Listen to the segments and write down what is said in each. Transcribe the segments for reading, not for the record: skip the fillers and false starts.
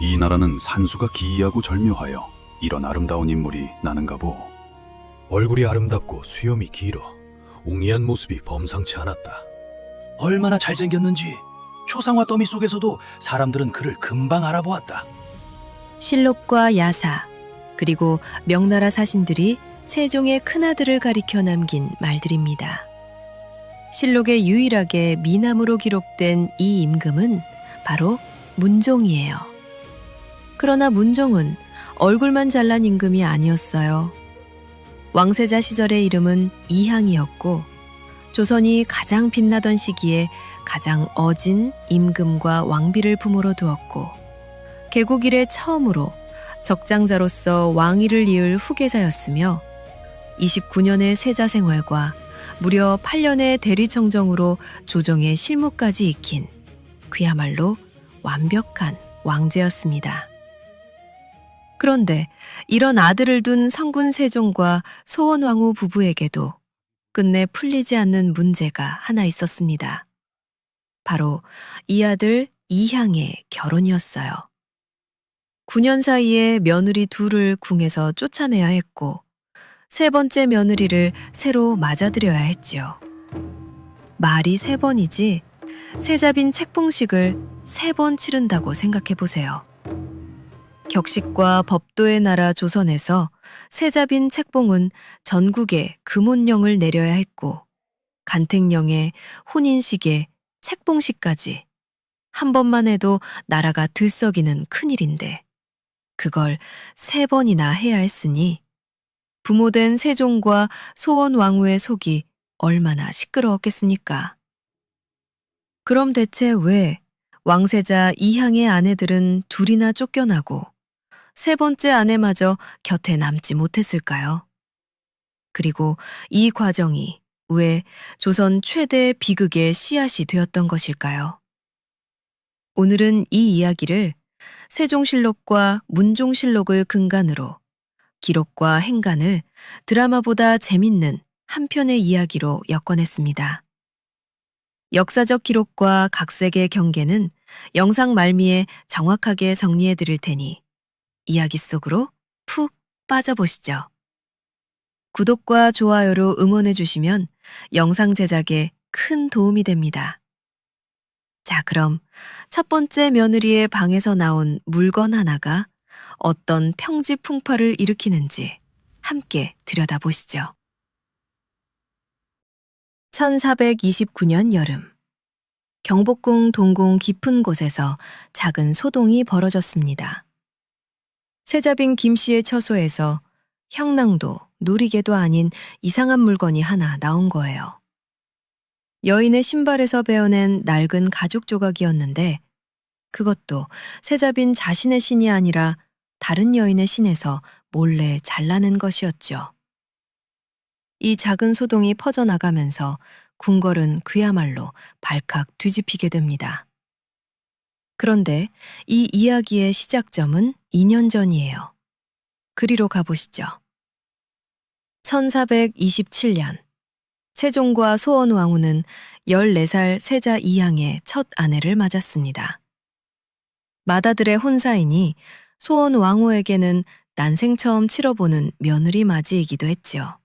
이 나라는 산수가 기이하고 절묘하여 이런 아름다운 인물이 나는가 보. 얼굴이 아름답고 수염이 길어 웅이한 모습이 범상치 않았다. 얼마나 잘생겼는지 초상화 더미 속에서도 사람들은 그를 금방 알아보았다. 실록과 야사, 그리고 명나라 사신들이 세종의 큰아들을 가리켜 남긴 말들입니다. 실록에 유일하게 미남으로 기록된 이 임금은 바로 문종이에요. 그러나 문종은 얼굴만 잘난 임금이 아니었어요. 왕세자 시절의 이름은 이항이었고 조선이 가장 빛나던 시기에 가장 어진 임금과 왕비를 부모로 두었고 개국 이래 처음으로 적장자로서 왕위를 이을 후계자였으며 29년의 세자 생활과 무려 8년의 대리청정으로 조정의 실무까지 익힌 그야말로 완벽한 왕제였습니다. 그런데 이런 아들을 둔 성군 세종과 소원왕후 부부에게도 끝내 풀리지 않는 문제가 하나 있었습니다. 바로 이 아들 이향의 결혼이었어요. 9년 사이에 며느리 둘을 궁에서 쫓아내야 했고 세 번째 며느리를 새로 맞아들여야 했지요. 말이 3번이지 세자빈 책봉식을 3번 치른다고 생각해 보세요. 격식과 법도의 나라 조선에서 세자빈 책봉은 전국에 금혼령을 내려야 했고 간택령에 혼인식에 책봉식까지 한 번만 해도 나라가 들썩이는 큰일인데 그걸 3번이나 해야 했으니 부모된 세종과 소원 왕후의 속이 얼마나 시끄러웠겠습니까? 그럼 대체 왜 왕세자 이향의 아내들은 둘이나 쫓겨나고 세 번째 아내마저 곁에 남지 못했을까요? 그리고 이 과정이 왜 조선 최대 비극의 씨앗이 되었던 것일까요? 오늘은 이 이야기를 세종실록과 문종실록을 근간으로 기록과 행간을 드라마보다 재밌는 한 편의 이야기로 엮어냈습니다. 역사적 기록과 각색의 경계는 영상 말미에 정확하게 정리해 드릴 테니 이야기 속으로 푹 빠져보시죠. 구독과 좋아요로 응원해 주시면 영상 제작에 큰 도움이 됩니다. 자, 그럼 첫 번째 며느리의 방에서 나온 물건 하나가 어떤 평지풍파를 일으키는지 함께 들여다보시죠. 1429년 여름, 경복궁 동궁 깊은 곳에서 작은 소동이 벌어졌습니다. 세자빈 김씨의 처소에서 향낭도 누리개도 아닌 이상한 물건이 하나 나온 거예요. 여인의 신발에서 베어낸 낡은 가죽 조각이었는데 그것도 세자빈 자신의 신이 아니라 다른 여인의 신에서 몰래 잘라낸 것이었죠. 이 작은 소동이 퍼져나가면서 궁궐은 그야말로 발칵 뒤집히게 됩니다. 그런데 이 이야기의 시작점은 2년 전이에요. 그리로 가보시죠. 1427년, 세종과 소원왕후는 14살 세자 이향의 첫 아내를 맞았습니다. 맏아들의 혼사이니 소원왕후에게는 난생 처음 치러보는 며느리 맞이이기도 했지요.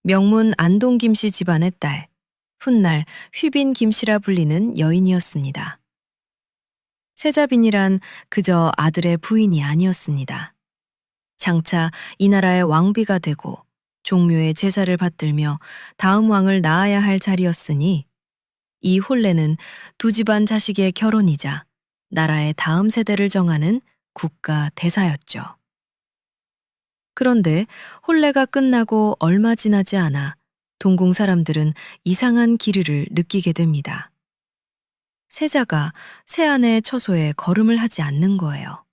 명문 안동 김씨 집안의 딸, 훗날 휘빈 김씨라 불리는 여인이었습니다. 세자빈이란 그저 아들의 부인이 아니었습니다. 장차 이 나라의 왕비가 되고 종묘의 제사를 받들며 다음 왕을 낳아야 할 자리였으니 이 혼례는 두 집안 자식의 결혼이자 나라의 다음 세대를 정하는 국가 대사였죠. 그런데 혼례가 끝나고 얼마 지나지 않아 동궁 사람들은 이상한 기류를 느끼게 됩니다. 세자가 새아내의 처소에 걸음을 하지 않는 거예요.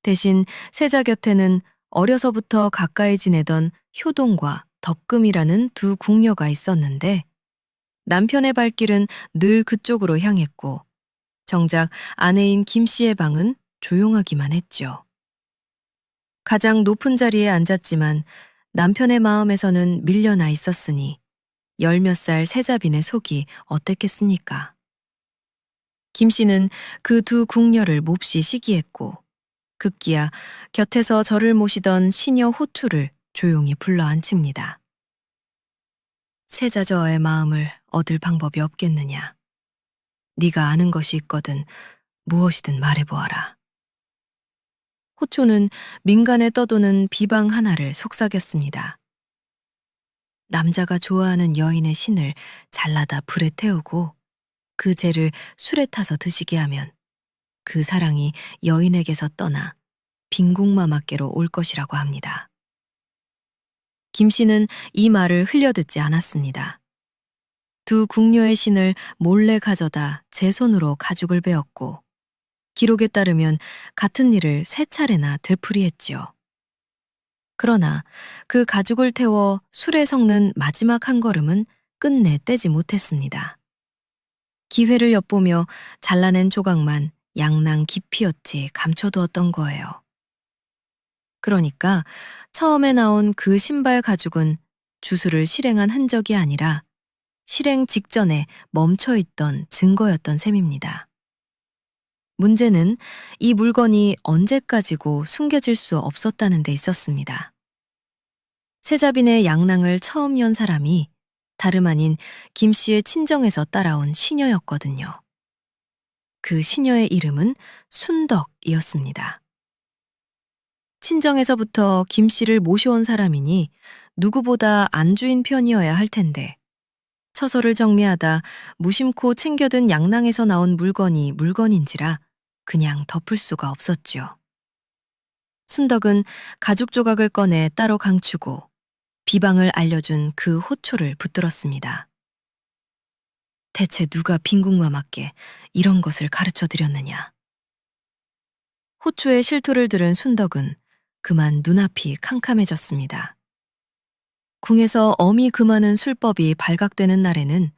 대신 세자 곁에는 어려서부터 가까이 지내던 효동과 덕금이라는 두 궁녀가 있었는데 남편의 발길은 늘 그쪽으로 향했고 정작 아내인 김씨의 방은 조용하기만 했죠. 가장 높은 자리에 앉았지만 남편의 마음에서는 밀려나 있었으니 10몇 살 세자빈의 속이 어땠겠습니까? 김 씨는 그 두 궁녀를 몹시 시기했고 급기야 곁에서 저를 모시던 시녀 호투를 조용히 불러 앉힙니다. 세자저하의 마음을 얻을 방법이 없겠느냐. 네가 아는 것이 있거든 무엇이든 말해보아라. 호초는 민간에 떠도는 비방 하나를 속삭였습니다. 남자가 좋아하는 여인의 신을 잘라다 불에 태우고 그 재를 술에 타서 드시게 하면 그 사랑이 여인에게서 떠나 빈궁마마께로 올 것이라고 합니다. 김 씨는 이 말을 흘려듣지 않았습니다. 두 궁녀의 신을 몰래 가져다 제 손으로 가죽을 베었고 기록에 따르면 같은 일을 3차례나 되풀이했지요. 그러나 그 가죽을 태워 술에 섞는 마지막 한 걸음은 끝내 떼지 못했습니다. 기회를 엿보며 잘라낸 조각만 양낭 깊이었지 감춰두었던 거예요. 그러니까 처음에 나온 그 신발 가죽은 주술을 실행한 흔적이 아니라 실행 직전에 멈춰있던 증거였던 셈입니다. 문제는 이 물건이 언제까지고 숨겨질 수 없었다는 데 있었습니다. 세자빈의 양낭을 처음 연 사람이 다름 아닌 김 씨의 친정에서 따라온 시녀였거든요. 그 시녀의 이름은 순덕이었습니다. 친정에서부터 김 씨를 모셔온 사람이니 누구보다 안주인 편이어야 할 텐데 처소를 정리하다 무심코 챙겨든 양낭에서 나온 물건이 물건인지라 그냥 덮을 수가 없었죠. 순덕은 가죽 조각을 꺼내 따로 감추고 비방을 알려준 그 호초를 붙들었습니다. 대체 누가 빈궁마마께 이런 것을 가르쳐 드렸느냐. 호초의 실토를 들은 순덕은 그만 눈앞이 캄캄해졌습니다. 궁에서 엄히 금하는 술법이 발각되는 날에는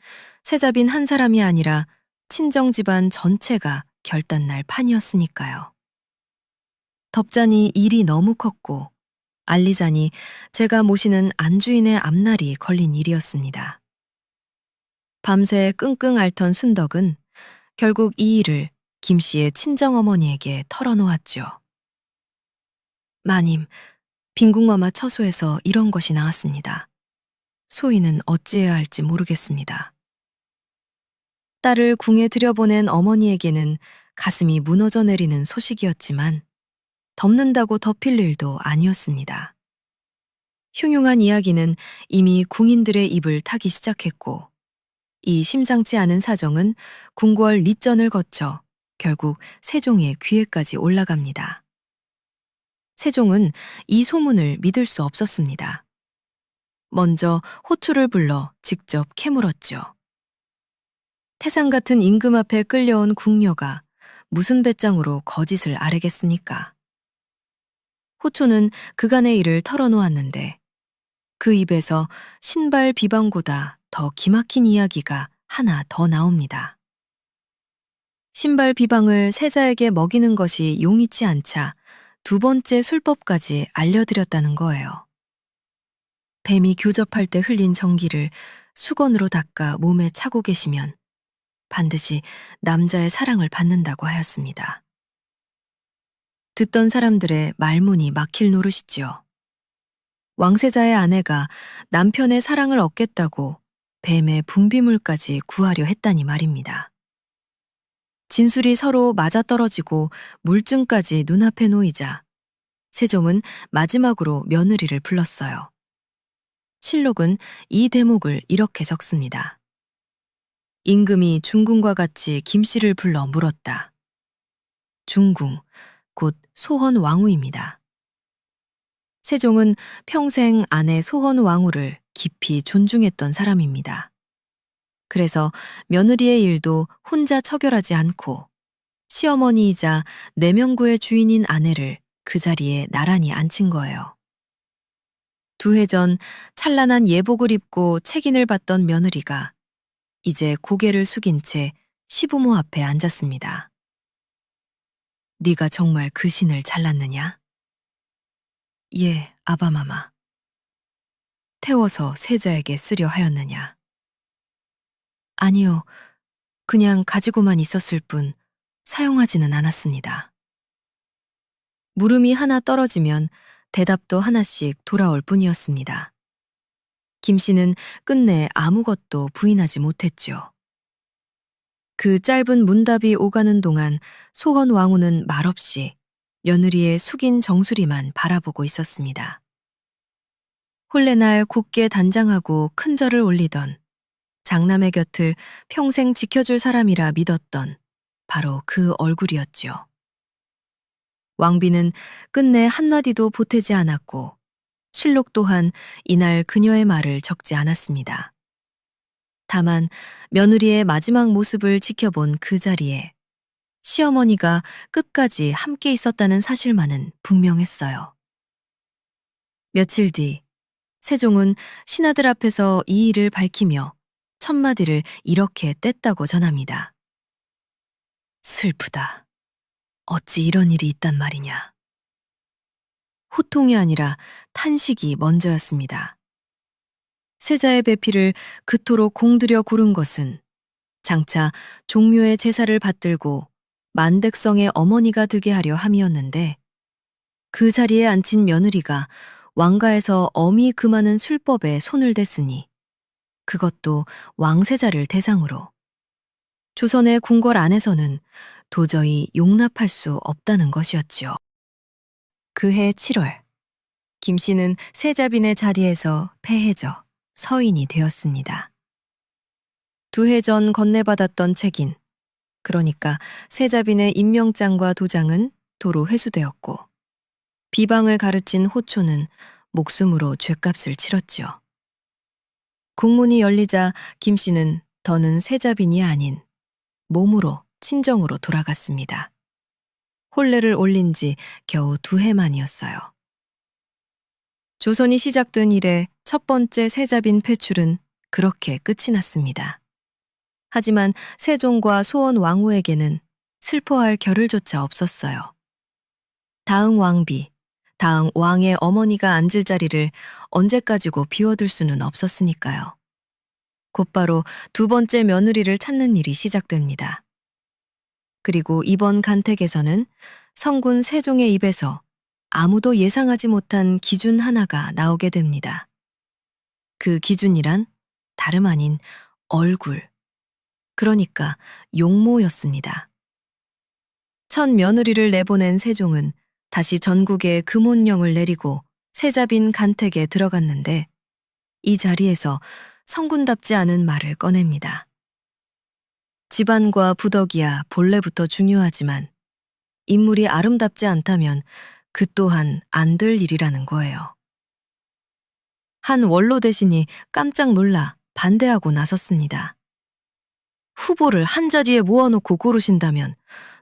세자빈 한 사람이 아니라 친정 집안 전체가 결단날 판이었으니까요. 덮자니 일이 너무 컸고 알리자니 제가 모시는 안주인의 앞날이 걸린 일이었습니다. 밤새 끙끙 앓던 순덕은 결국 이 일을 김 씨의 친정어머니에게 털어놓았죠. 마님, 빈궁마마 처소에서 이런 것이 나왔습니다. 소인은 어찌해야 할지 모르겠습니다. 딸을 궁에 들여보낸 어머니에게는 가슴이 무너져 내리는 소식이었지만 덮는다고 덮일 일도 아니었습니다. 흉흉한 이야기는 이미 궁인들의 입을 타기 시작했고 이 심상치 않은 사정은 궁궐 리전을 거쳐 결국 세종의 귀에까지 올라갑니다. 세종은 이 소문을 믿을 수 없었습니다. 먼저 호투를 불러 직접 캐물었죠. 태산 같은 임금 앞에 끌려온 궁녀가 무슨 배짱으로 거짓을 아뢰겠습니까? 호초는 그간의 일을 털어놓았는데 그 입에서 신발 비방보다 더 기막힌 이야기가 하나 더 나옵니다. 신발 비방을 세자에게 먹이는 것이 용이치 않자 2번째 술법까지 알려드렸다는 거예요. 뱀이 교접할 때 흘린 전기를 수건으로 닦아 몸에 차고 계시면 반드시 남자의 사랑을 받는다고 하였습니다. 듣던 사람들의 말문이 막힐 노릇이지요. 왕세자의 아내가 남편의 사랑을 얻겠다고 뱀의 분비물까지 구하려 했다니 말입니다. 진술이 서로 맞아떨어지고 물증까지 눈앞에 놓이자 세종은 마지막으로 며느리를 불렀어요. 실록은 이 대목을 이렇게 적습니다. 임금이 중궁과 같이 김 씨를 불러 물었다. 중궁, 곧 소헌 왕후입니다. 세종은 평생 아내 소헌 왕후를 깊이 존중했던 사람입니다. 그래서 며느리의 일도 혼자 처결하지 않고 시어머니이자 내명구의 주인인 아내를 그 자리에 나란히 앉힌 거예요. 2해 전 찬란한 예복을 입고 책인을 받던 며느리가 이제 고개를 숙인 채 시부모 앞에 앉았습니다. 네가 정말 그 신을 잘랐느냐? 예, 아바마마. 태워서 세자에게 쓰려 하였느냐? 아니요, 그냥 가지고만 있었을 뿐 사용하지는 않았습니다. 물음이 하나 떨어지면 대답도 하나씩 돌아올 뿐이었습니다. 김 씨는 끝내 아무것도 부인하지 못했죠. 그 짧은 문답이 오가는 동안 소헌 왕후는 말없이 며느리의 숙인 정수리만 바라보고 있었습니다. 홀레날 곱게 단장하고 큰 절을 올리던 장남의 곁을 평생 지켜줄 사람이라 믿었던 바로 그 얼굴이었죠. 왕비는 끝내 한마디도 보태지 않았고 실록 또한 이날 그녀의 말을 적지 않았습니다. 다만 며느리의 마지막 모습을 지켜본 그 자리에 시어머니가 끝까지 함께 있었다는 사실만은 분명했어요. 며칠 뒤 세종은 신하들 앞에서 이 일을 밝히며 첫마디를 이렇게 뗐다고 전합니다. 슬프다. 어찌 이런 일이 있단 말이냐. 호통이 아니라 탄식이 먼저였습니다. 세자의 배필을 그토록 공들여 고른 것은 장차 종묘의 제사를 받들고 만백성의 어머니가 되게 하려 함이었는데 그 자리에 앉힌 며느리가 왕가에서 엄히 금하는 술법에 손을 댔으니 그것도 왕세자를 대상으로 조선의 궁궐 안에서는 도저히 용납할 수 없다는 것이었지요. 그해 7월, 김 씨는 세자빈의 자리에서 폐해져 서인이 되었습니다. 2해 전 건네받았던 책인, 그러니까 세자빈의 임명장과 도장은 도로 회수되었고 비방을 가르친 호초는 목숨으로 죗값을 치렀지요. 국문이 열리자 김 씨는 더는 세자빈이 아닌 몸으로 친정으로 돌아갔습니다. 혼례를 올린 지 겨우 2해 만이었어요. 조선이 시작된 이래 첫 번째 세자빈 폐출은 그렇게 끝이 났습니다. 하지만 세종과 소원 왕후에게는 슬퍼할 겨를조차 없었어요. 다음 왕비, 다음 왕의 어머니가 앉을 자리를 언제까지고 비워둘 수는 없었으니까요. 곧바로 2번째 며느리를 찾는 일이 시작됩니다. 그리고 이번 간택에서는 성군 세종의 입에서 아무도 예상하지 못한 기준 하나가 나오게 됩니다. 그 기준이란 다름 아닌 얼굴, 그러니까 용모였습니다. 첫 며느리를 내보낸 세종은 다시 전국에 금혼령을 내리고 세자빈 간택에 들어갔는데 이 자리에서 성군답지 않은 말을 꺼냅니다. 집안과 부덕이야 본래부터 중요하지만 인물이 아름답지 않다면 그 또한 안 될 일이라는 거예요. 한 원로 대신이 깜짝 놀라 반대하고 나섰습니다. 후보를 한자리에 모아놓고 고르신다면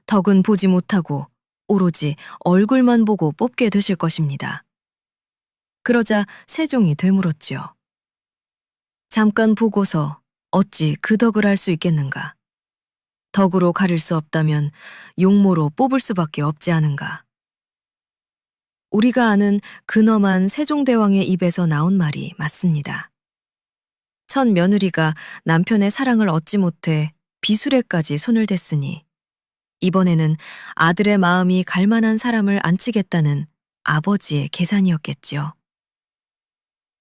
덕은 보지 못하고 오로지 얼굴만 보고 뽑게 되실 것입니다. 그러자 세종이 되물었지요. 잠깐 보고서 어찌 그 덕을 할 수 있겠는가? 덕으로 가릴 수 없다면 용모로 뽑을 수밖에 없지 않은가? 우리가 아는 근엄한 세종대왕의 입에서 나온 말이 맞습니다. 첫 며느리가 남편의 사랑을 얻지 못해 비수레까지 손을 댔으니 이번에는 아들의 마음이 갈 만한 사람을 안치겠다는 아버지의 계산이었겠지요.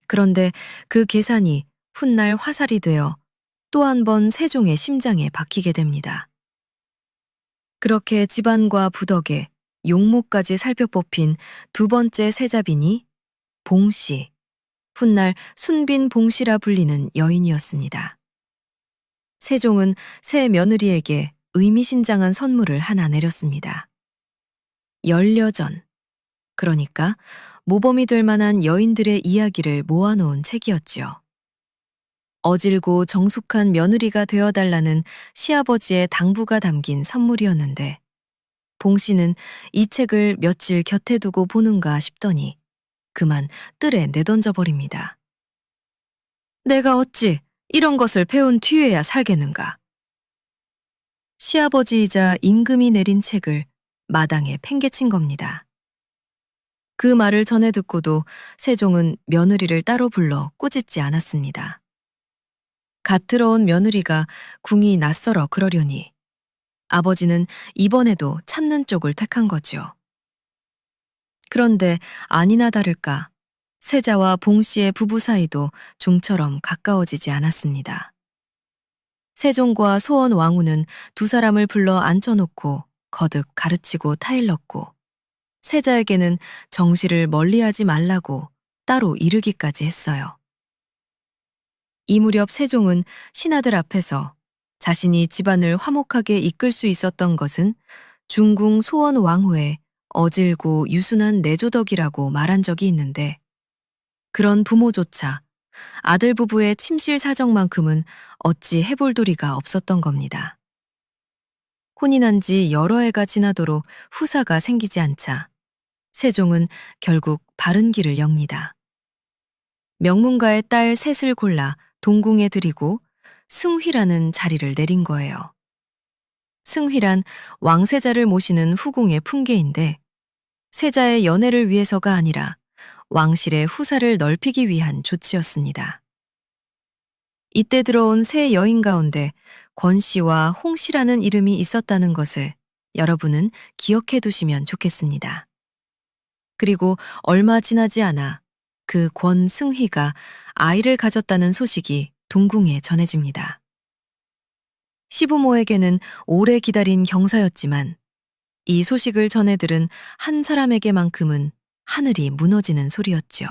그런데 그 계산이 훗날 화살이 되어 또 한 번 세종의 심장에 박히게 됩니다. 그렇게 집안과 부덕에 용모까지 살펴 뽑힌 2번째 세자빈이 봉씨, 훗날 순빈 봉씨라 불리는 여인이었습니다. 세종은 새 며느리에게 의미심장한 선물을 하나 내렸습니다. 열여전, 그러니까 모범이 될 만한 여인들의 이야기를 모아놓은 책이었지요. 어질고 정숙한 며느리가 되어달라는 시아버지의 당부가 담긴 선물이었는데 봉씨는 이 책을 며칠 곁에 두고 보는가 싶더니 그만 뜰에 내던져버립니다. 내가 어찌 이런 것을 배운 뒤에야 살겠는가. 시아버지이자 임금이 내린 책을 마당에 팽개친 겁니다. 그 말을 전해 듣고도 세종은 며느리를 따로 불러 꾸짖지 않았습니다. 갓 들어온 며느리가 궁이 낯설어 그러려니 아버지는 이번에도 참는 쪽을 택한 거죠. 그런데 아니나 다를까 세자와 봉씨의 부부 사이도 좀처럼 가까워지지 않았습니다. 세종과 소원 왕후는 두 사람을 불러 앉혀놓고 거듭 가르치고 타일렀고 세자에게는 정씨를 멀리하지 말라고 따로 이르기까지 했어요. 이 무렵 세종은 신하들 앞에서 자신이 집안을 화목하게 이끌 수 있었던 것은 중궁 소원 왕후의 어질고 유순한 내조덕이라고 말한 적이 있는데 그런 부모조차 아들 부부의 침실 사정만큼은 어찌 해볼 도리가 없었던 겁니다. 혼인한 지 여러 해가 지나도록 후사가 생기지 않자 세종은 결국 바른 길을 엽니다. 명문가의 딸 셋을 골라 동궁에 들이고 승휘라는 자리를 내린 거예요. 승휘란 왕세자를 모시는 후궁의 풍계인데 세자의 연애를 위해서가 아니라 왕실의 후사를 넓히기 위한 조치였습니다. 이때 들어온 새 여인 가운데 권씨와 홍씨라는 이름이 있었다는 것을 여러분은 기억해 두시면 좋겠습니다. 그리고 얼마 지나지 않아 그 권승희가 아이를 가졌다는 소식이 동궁에 전해집니다. 시부모에게는 오래 기다린 경사였지만 이 소식을 전해 들은 한 사람에게만큼은 하늘이 무너지는 소리였죠.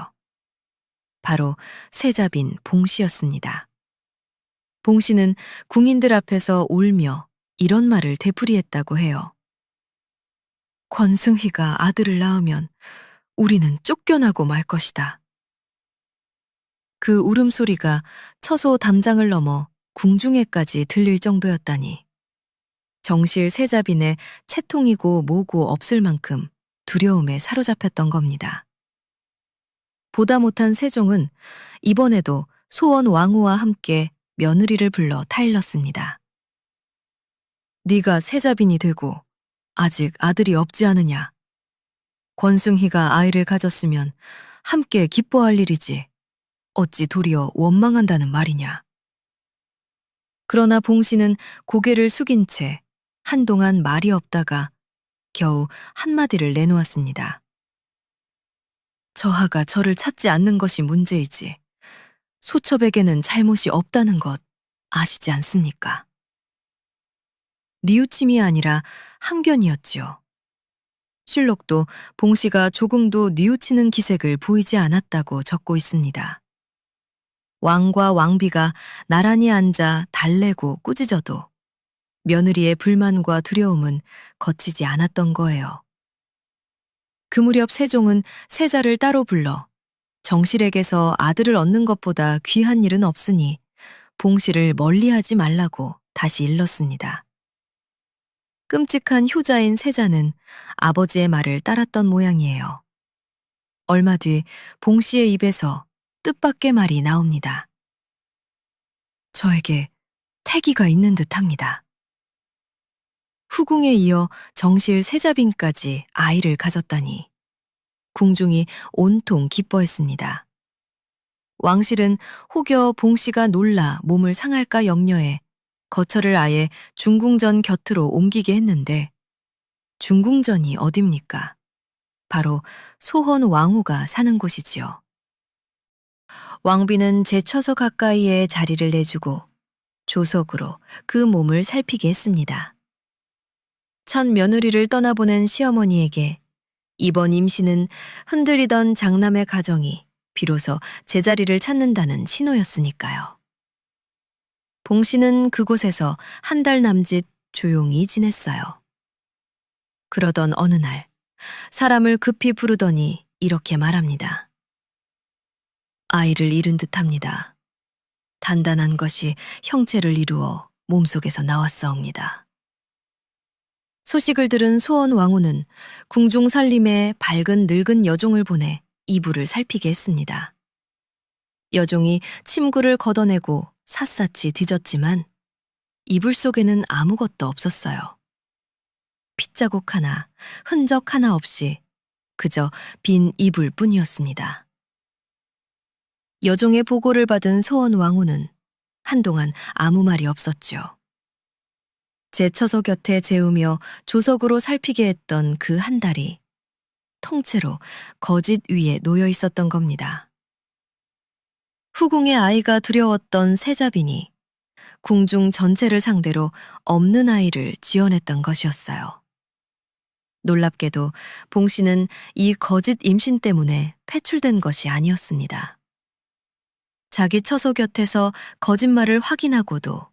바로 세자빈 봉씨였습니다. 봉씨는 궁인들 앞에서 울며 이런 말을 되풀이했다고 해요. 권승희가 아들을 낳으면 우리는 쫓겨나고 말 것이다. 그 울음소리가 처소 담장을 넘어 궁중에까지 들릴 정도였다니 정실 세자빈의 채통이고 뭐고 없을 만큼 두려움에 사로잡혔던 겁니다. 보다 못한 세종은 이번에도 소원 왕후와 함께 며느리를 불러 타일렀습니다. 네가 세자빈이 되고 아직 아들이 없지 않으냐. 권승희가 아이를 가졌으면 함께 기뻐할 일이지 어찌 도리어 원망한다는 말이냐. 그러나 봉씨는 고개를 숙인 채 한동안 말이 없다가 겨우 한마디를 내놓았습니다. 저하가 저를 찾지 않는 것이 문제이지 소첩에게는 잘못이 없다는 것 아시지 않습니까? 뉘우침이 아니라 항변이었지요. 실록도 봉씨가 조금도 뉘우치는 기색을 보이지 않았다고 적고 있습니다. 왕과 왕비가 나란히 앉아 달래고 꾸짖어도 며느리의 불만과 두려움은 거치지 않았던 거예요. 그 무렵 세종은 세자를 따로 불러 정실에게서 아들을 얻는 것보다 귀한 일은 없으니 봉씨를 멀리하지 말라고 다시 일렀습니다. 끔찍한 효자인 세자는 아버지의 말을 따랐던 모양이에요. 얼마 뒤 봉씨의 입에서 뜻밖의 말이 나옵니다. 저에게 태기가 있는 듯합니다. 후궁에 이어 정실 세자빈까지 아이를 가졌다니 궁중이 온통 기뻐했습니다. 왕실은 혹여 봉씨가 놀라 몸을 상할까 염려해 거처를 아예 중궁전 곁으로 옮기게 했는데 중궁전이 어딥니까? 바로 소헌 왕후가 사는 곳이지요. 왕비는 제 처서 가까이에 자리를 내주고 조석으로 그 몸을 살피게 했습니다. 첫 며느리를 떠나보낸 시어머니에게 이번 임신은 흔들리던 장남의 가정이 비로소 제자리를 찾는다는 신호였으니까요. 봉씨는 그곳에서 한 달 남짓 조용히 지냈어요. 그러던 어느 날 사람을 급히 부르더니 이렇게 말합니다. 아이를 잃은 듯합니다. 단단한 것이 형체를 이루어 몸속에서 나왔사옵니다. 소식을 들은 소원 왕후는 궁중 살림에 밝은 늙은 여종을 보내 이불을 살피게 했습니다. 여종이 침구를 걷어내고 샅샅이 뒤졌지만 이불 속에는 아무것도 없었어요. 핏자국 하나, 흔적 하나 없이 그저 빈 이불 뿐이었습니다. 여종의 보고를 받은 소원 왕후는 한동안 아무 말이 없었죠. 제 처소 곁에 재우며 조석으로 살피게 했던 그 한 달이 통째로 거짓 위에 놓여 있었던 겁니다. 후궁의 아이가 두려웠던 세자빈이 궁중 전체를 상대로 없는 아이를 지어냈던 것이었어요. 놀랍게도 봉 씨는 이 거짓 임신 때문에 패출된 것이 아니었습니다. 자기 처소 곁에서 거짓말을 확인하고도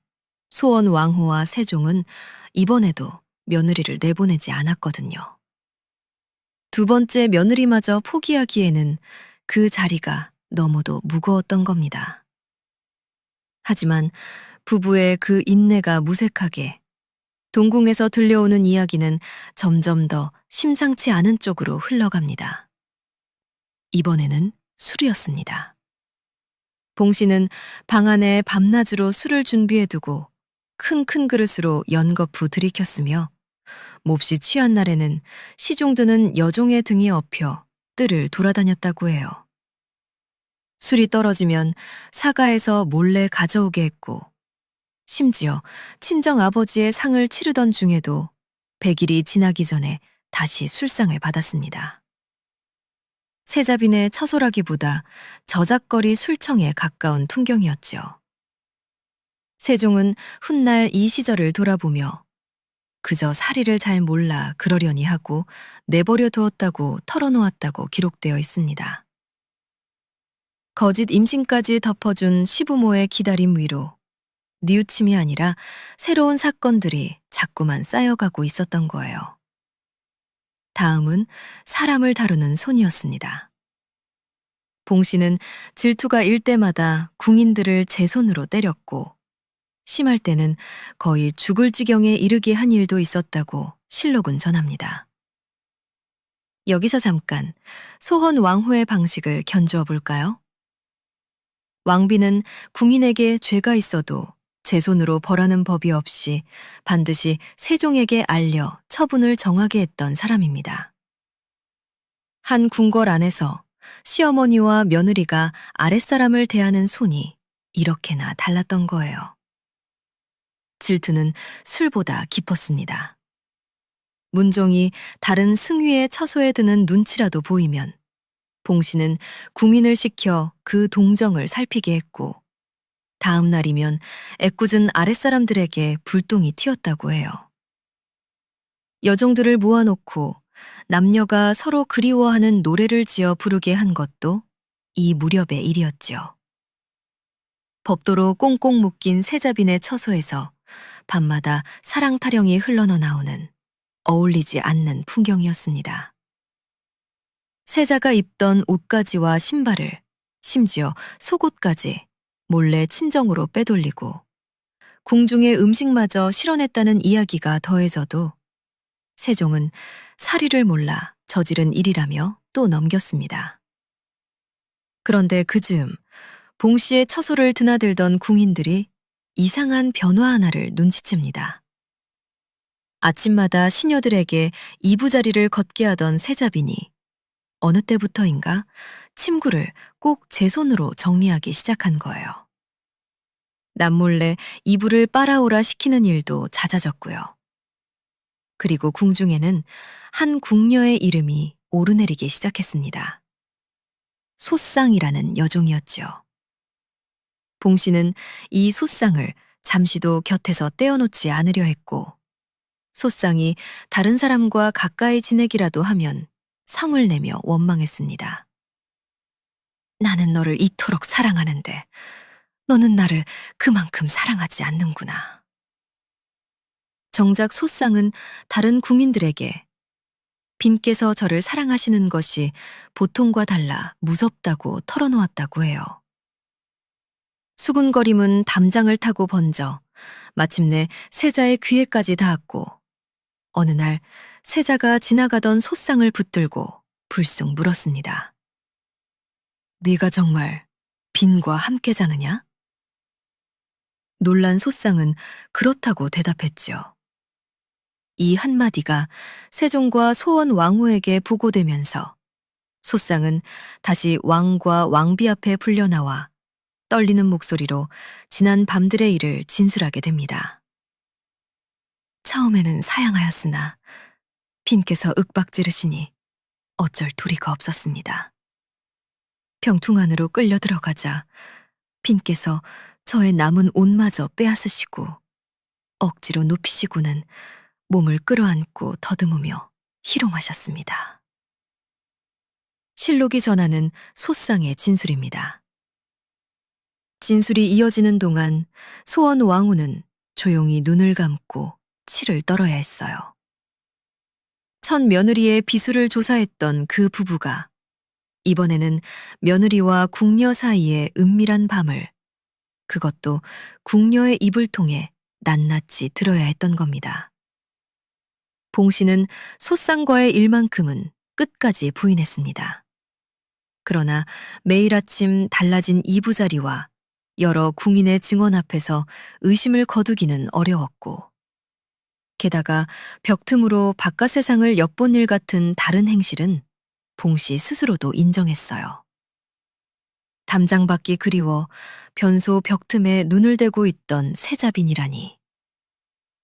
소원 왕후와 세종은 이번에도 며느리를 내보내지 않았거든요. 두 번째 며느리마저 포기하기에는 그 자리가 너무도 무거웠던 겁니다. 하지만 부부의 그 인내가 무색하게 동궁에서 들려오는 이야기는 점점 더 심상치 않은 쪽으로 흘러갑니다. 이번에는 술이었습니다. 봉 씨는 방 안에 밤낮으로 술을 준비해두고 큰 그릇으로 연거푸 들이켰으며 몹시 취한 날에는 시종드는 여종의 등에 업혀 뜰을 돌아다녔다고 해요. 술이 떨어지면 사가에서 몰래 가져오게 했고 심지어 친정 아버지의 상을 치르던 중에도 100일이 지나기 전에 다시 술상을 받았습니다. 세자빈의 처소라기보다 저작거리 술청에 가까운 풍경이었죠. 세종은 훗날 이 시절을 돌아보며 그저 사리를 잘 몰라 그러려니 하고 내버려 두었다고 털어놓았다고 기록되어 있습니다. 거짓 임신까지 덮어준 시부모의 기다림 위로 뉘우침이 아니라 새로운 사건들이 자꾸만 쌓여가고 있었던 거예요. 다음은 사람을 다루는 손이었습니다. 봉 씨는 질투가 일 때마다 궁인들을 제 손으로 때렸고 심할 때는 거의 죽을 지경에 이르게 한 일도 있었다고 실록은 전합니다. 여기서 잠깐 소헌 왕후의 방식을 견주어 볼까요? 왕비는 궁인에게 죄가 있어도 제 손으로 벌하는 법이 없이 반드시 세종에게 알려 처분을 정하게 했던 사람입니다. 한 궁궐 안에서 시어머니와 며느리가 아랫사람을 대하는 손이 이렇게나 달랐던 거예요. 질투는 술보다 깊었습니다. 문종이 다른 승위의 처소에 드는 눈치라도 보이면 봉 씨는 궁인을 시켜 그 동정을 살피게 했고 다음 날이면 애꿎은 아랫사람들에게 불똥이 튀었다고 해요. 여종들을 모아놓고 남녀가 서로 그리워하는 노래를 지어 부르게 한 것도 이 무렵의 일이었죠. 법도로 꽁꽁 묶인 세자빈의 처소에서 밤마다 사랑 타령이 흘러너 나오는 어울리지 않는 풍경이었습니다. 세자가 입던 옷가지와 신발을 심지어 속옷까지 몰래 친정으로 빼돌리고 궁중의 음식마저 실어냈다는 이야기가 더해져도 세종은 사리를 몰라 저지른 일이라며 또 넘겼습니다. 그런데 그즈음 봉 씨의 처소를 드나들던 궁인들이 이상한 변화 하나를 눈치챕니다. 아침마다 시녀들에게 이부자리를 걷게 하던 세자빈이 어느 때부터인가 침구를 꼭 제 손으로 정리하기 시작한 거예요. 남몰래 이불을 빨아오라 시키는 일도 잦아졌고요. 그리고 궁중에는 한 궁녀의 이름이 오르내리기 시작했습니다. 소쌍이라는 여종이었죠. 봉 씨는 이 소쌍을 잠시도 곁에서 떼어놓지 않으려 했고 소쌍이 다른 사람과 가까이 지내기라도 하면 성을 내며 원망했습니다. 나는 너를 이토록 사랑하는데 너는 나를 그만큼 사랑하지 않는구나. 정작 소쌍은 다른 궁인들에게 빈께서 저를 사랑하시는 것이 보통과 달라 무섭다고 털어놓았다고 해요. 수군거림은 담장을 타고 번져 마침내 세자의 귀에까지 닿았고 어느 날 세자가 지나가던 소쌍을 붙들고 불쑥 물었습니다. 네가 정말 빈과 함께 자느냐? 놀란 소쌍은 그렇다고 대답했지요. 이 한마디가 세종과 소원 왕후에게 보고되면서 소쌍은 다시 왕과 왕비 앞에 불려나와 떨리는 목소리로 지난 밤들의 일을 진술하게 됩니다. 처음에는 사양하였으나 빈께서 윽박지르시니 어쩔 도리가 없었습니다. 병통 안으로 끌려 들어가자 빈께서 저의 남은 옷마저 빼앗으시고 억지로 눕히시고는 몸을 끌어안고 더듬으며 희롱하셨습니다. 실록이 전하는 소상의 진술입니다. 진술이 이어지는 동안 소원 왕후는 조용히 눈을 감고 치를 떨어야 했어요. 첫 며느리의 비수를 조사했던 그 부부가 이번에는 며느리와 궁녀 사이의 은밀한 밤을, 그것도 궁녀의 입을 통해 낱낱이 들어야 했던 겁니다. 봉 씨는 소상과의 일만큼은 끝까지 부인했습니다. 그러나 매일 아침 달라진 이부자리와 여러 궁인의 증언 앞에서 의심을 거두기는 어려웠고, 게다가 벽틈으로 바깥 세상을 엿본 일 같은 다른 행실은 봉 씨 스스로도 인정했어요. 담장 받기 그리워 변소 벽틈에 눈을 대고 있던 세자빈이라니.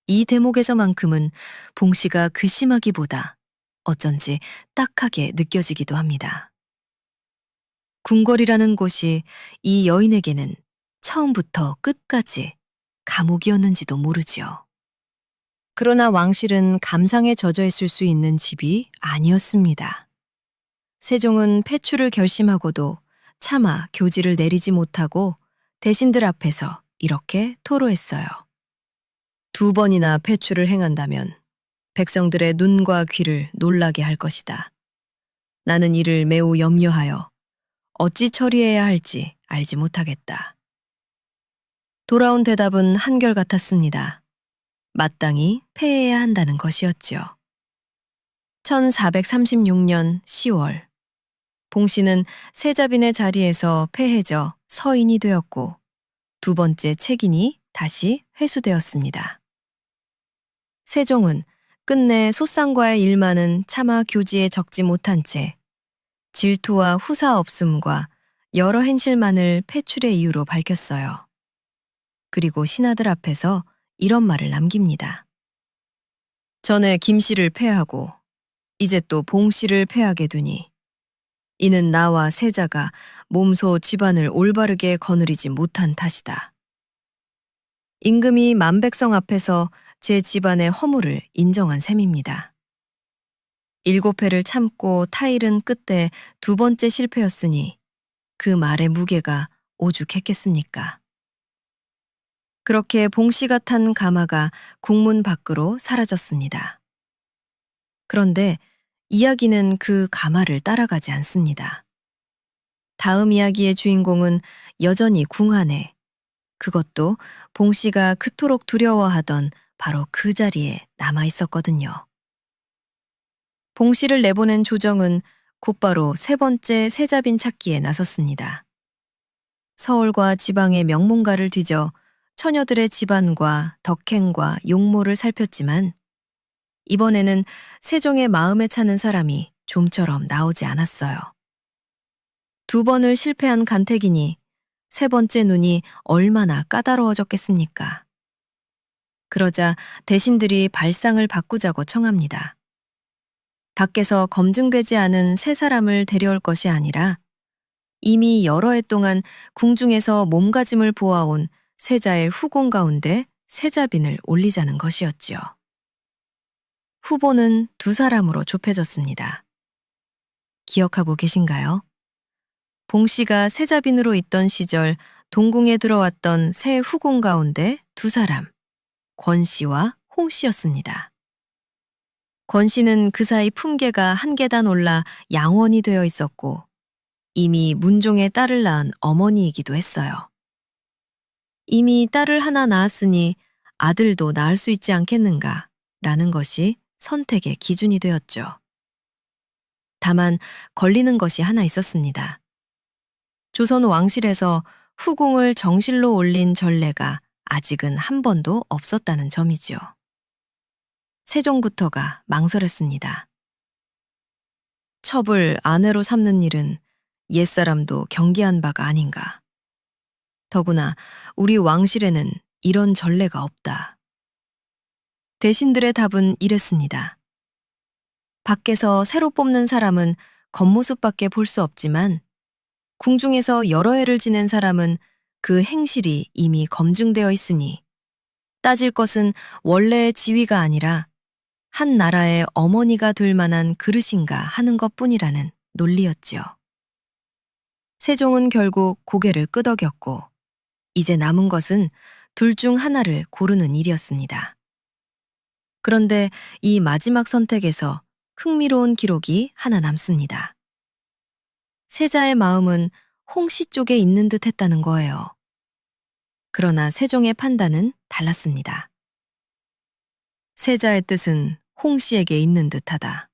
이 대목에서만큼은 봉 씨가 근심하기보다 어쩐지 딱하게 느껴지기도 합니다. 궁궐이라는 곳이 이 여인에게는 처음부터 끝까지 감옥이었는지도 모르지요. 그러나 왕실은 감상에 젖어 있을 수 있는 집이 아니었습니다. 세종은 패출을 결심하고도 차마 교지를 내리지 못하고 대신들 앞에서 이렇게 토로했어요. 2번이나 패출을 행한다면 백성들의 눈과 귀를 놀라게 할 것이다. 나는 이를 매우 염려하여 어찌 처리해야 할지 알지 못하겠다. 돌아온 대답은 한결같았습니다. 마땅히 폐해야 한다는 것이었지요. 1436년 10월, 봉 씨는 세자빈의 자리에서 폐해져 서인이 되었고 2번째 책인이 다시 회수되었습니다. 세종은 끝내 소상과의 일만은 차마 교지에 적지 못한 채 질투와 후사 없음과 여러 행실만을 폐출의 이유로 밝혔어요. 그리고 신하들 앞에서 이런 말을 남깁니다. 전에 김 씨를 폐하고 이제 또 봉 씨를 폐하게 두니 이는 나와 세자가 몸소 집안을 올바르게 거느리지 못한 탓이다. 임금이 만백성 앞에서 제 집안의 허물을 인정한 셈입니다. 7회를 참고 타일은 끝에 2번째 실패였으니 그 말의 무게가 오죽했겠습니까? 그렇게 봉 씨가 탄 가마가 국문 밖으로 사라졌습니다. 그런데 이야기는 그 가마를 따라가지 않습니다. 다음 이야기의 주인공은 여전히 궁 안에, 그것도 봉 씨가 그토록 두려워하던 바로 그 자리에 남아 있었거든요. 봉 씨를 내보낸 조정은 곧바로 3번째 세자빈 찾기에 나섰습니다. 서울과 지방의 명문가를 뒤져 처녀들의 집안과 덕행과 용모를 살폈지만 이번에는 세종의 마음에 차는 사람이 좀처럼 나오지 않았어요. 2번을 실패한 간택이니 3번째 눈이 얼마나 까다로워졌겠습니까? 그러자 대신들이 발상을 바꾸자고 청합니다. 밖에서 검증되지 않은 새 사람을 데려올 것이 아니라 이미 여러 해 동안 궁중에서 몸가짐을 보아온 세자의 후궁 가운데 세자빈을 올리자는 것이었지요. 후보는 2사람으로 좁혀졌습니다. 기억하고 계신가요? 봉 씨가 세자빈으로 있던 시절 동궁에 들어왔던 새 후궁 가운데 2사람, 권 씨와 홍 씨였습니다. 권 씨는 그 사이 품계가 한 계단 올라 양원이 되어 있었고 이미 문종의 딸을 낳은 어머니이기도 했어요. 이미 딸을 하나 낳았으니 아들도 낳을 수 있지 않겠는가 라는 것이 선택의 기준이 되었죠. 다만 걸리는 것이 하나 있었습니다. 조선 왕실에서 후궁을 정실로 올린 전례가 아직은 한 번도 없었다는 점이지요. 세종부터가 망설였습니다. 첩을 아내로 삼는 일은 옛사람도 경계한 바가 아닌가. 더구나 우리 왕실에는 이런 전례가 없다. 대신들의 답은 이랬습니다. 밖에서 새로 뽑는 사람은 겉모습밖에 볼 수 없지만 궁중에서 여러 해를 지낸 사람은 그 행실이 이미 검증되어 있으니 따질 것은 원래의 지위가 아니라 한 나라의 어머니가 될 만한 그릇인가 하는 것뿐이라는 논리였지요. 세종은 결국 고개를 끄덕였고 이제 남은 것은 둘 중 하나를 고르는 일이었습니다. 그런데 이 마지막 선택에서 흥미로운 기록이 하나 남습니다. 세자의 마음은 홍씨 쪽에 있는 듯 했다는 거예요. 그러나 세종의 판단은 달랐습니다. 세자의 뜻은 홍씨에게 있는 듯하다.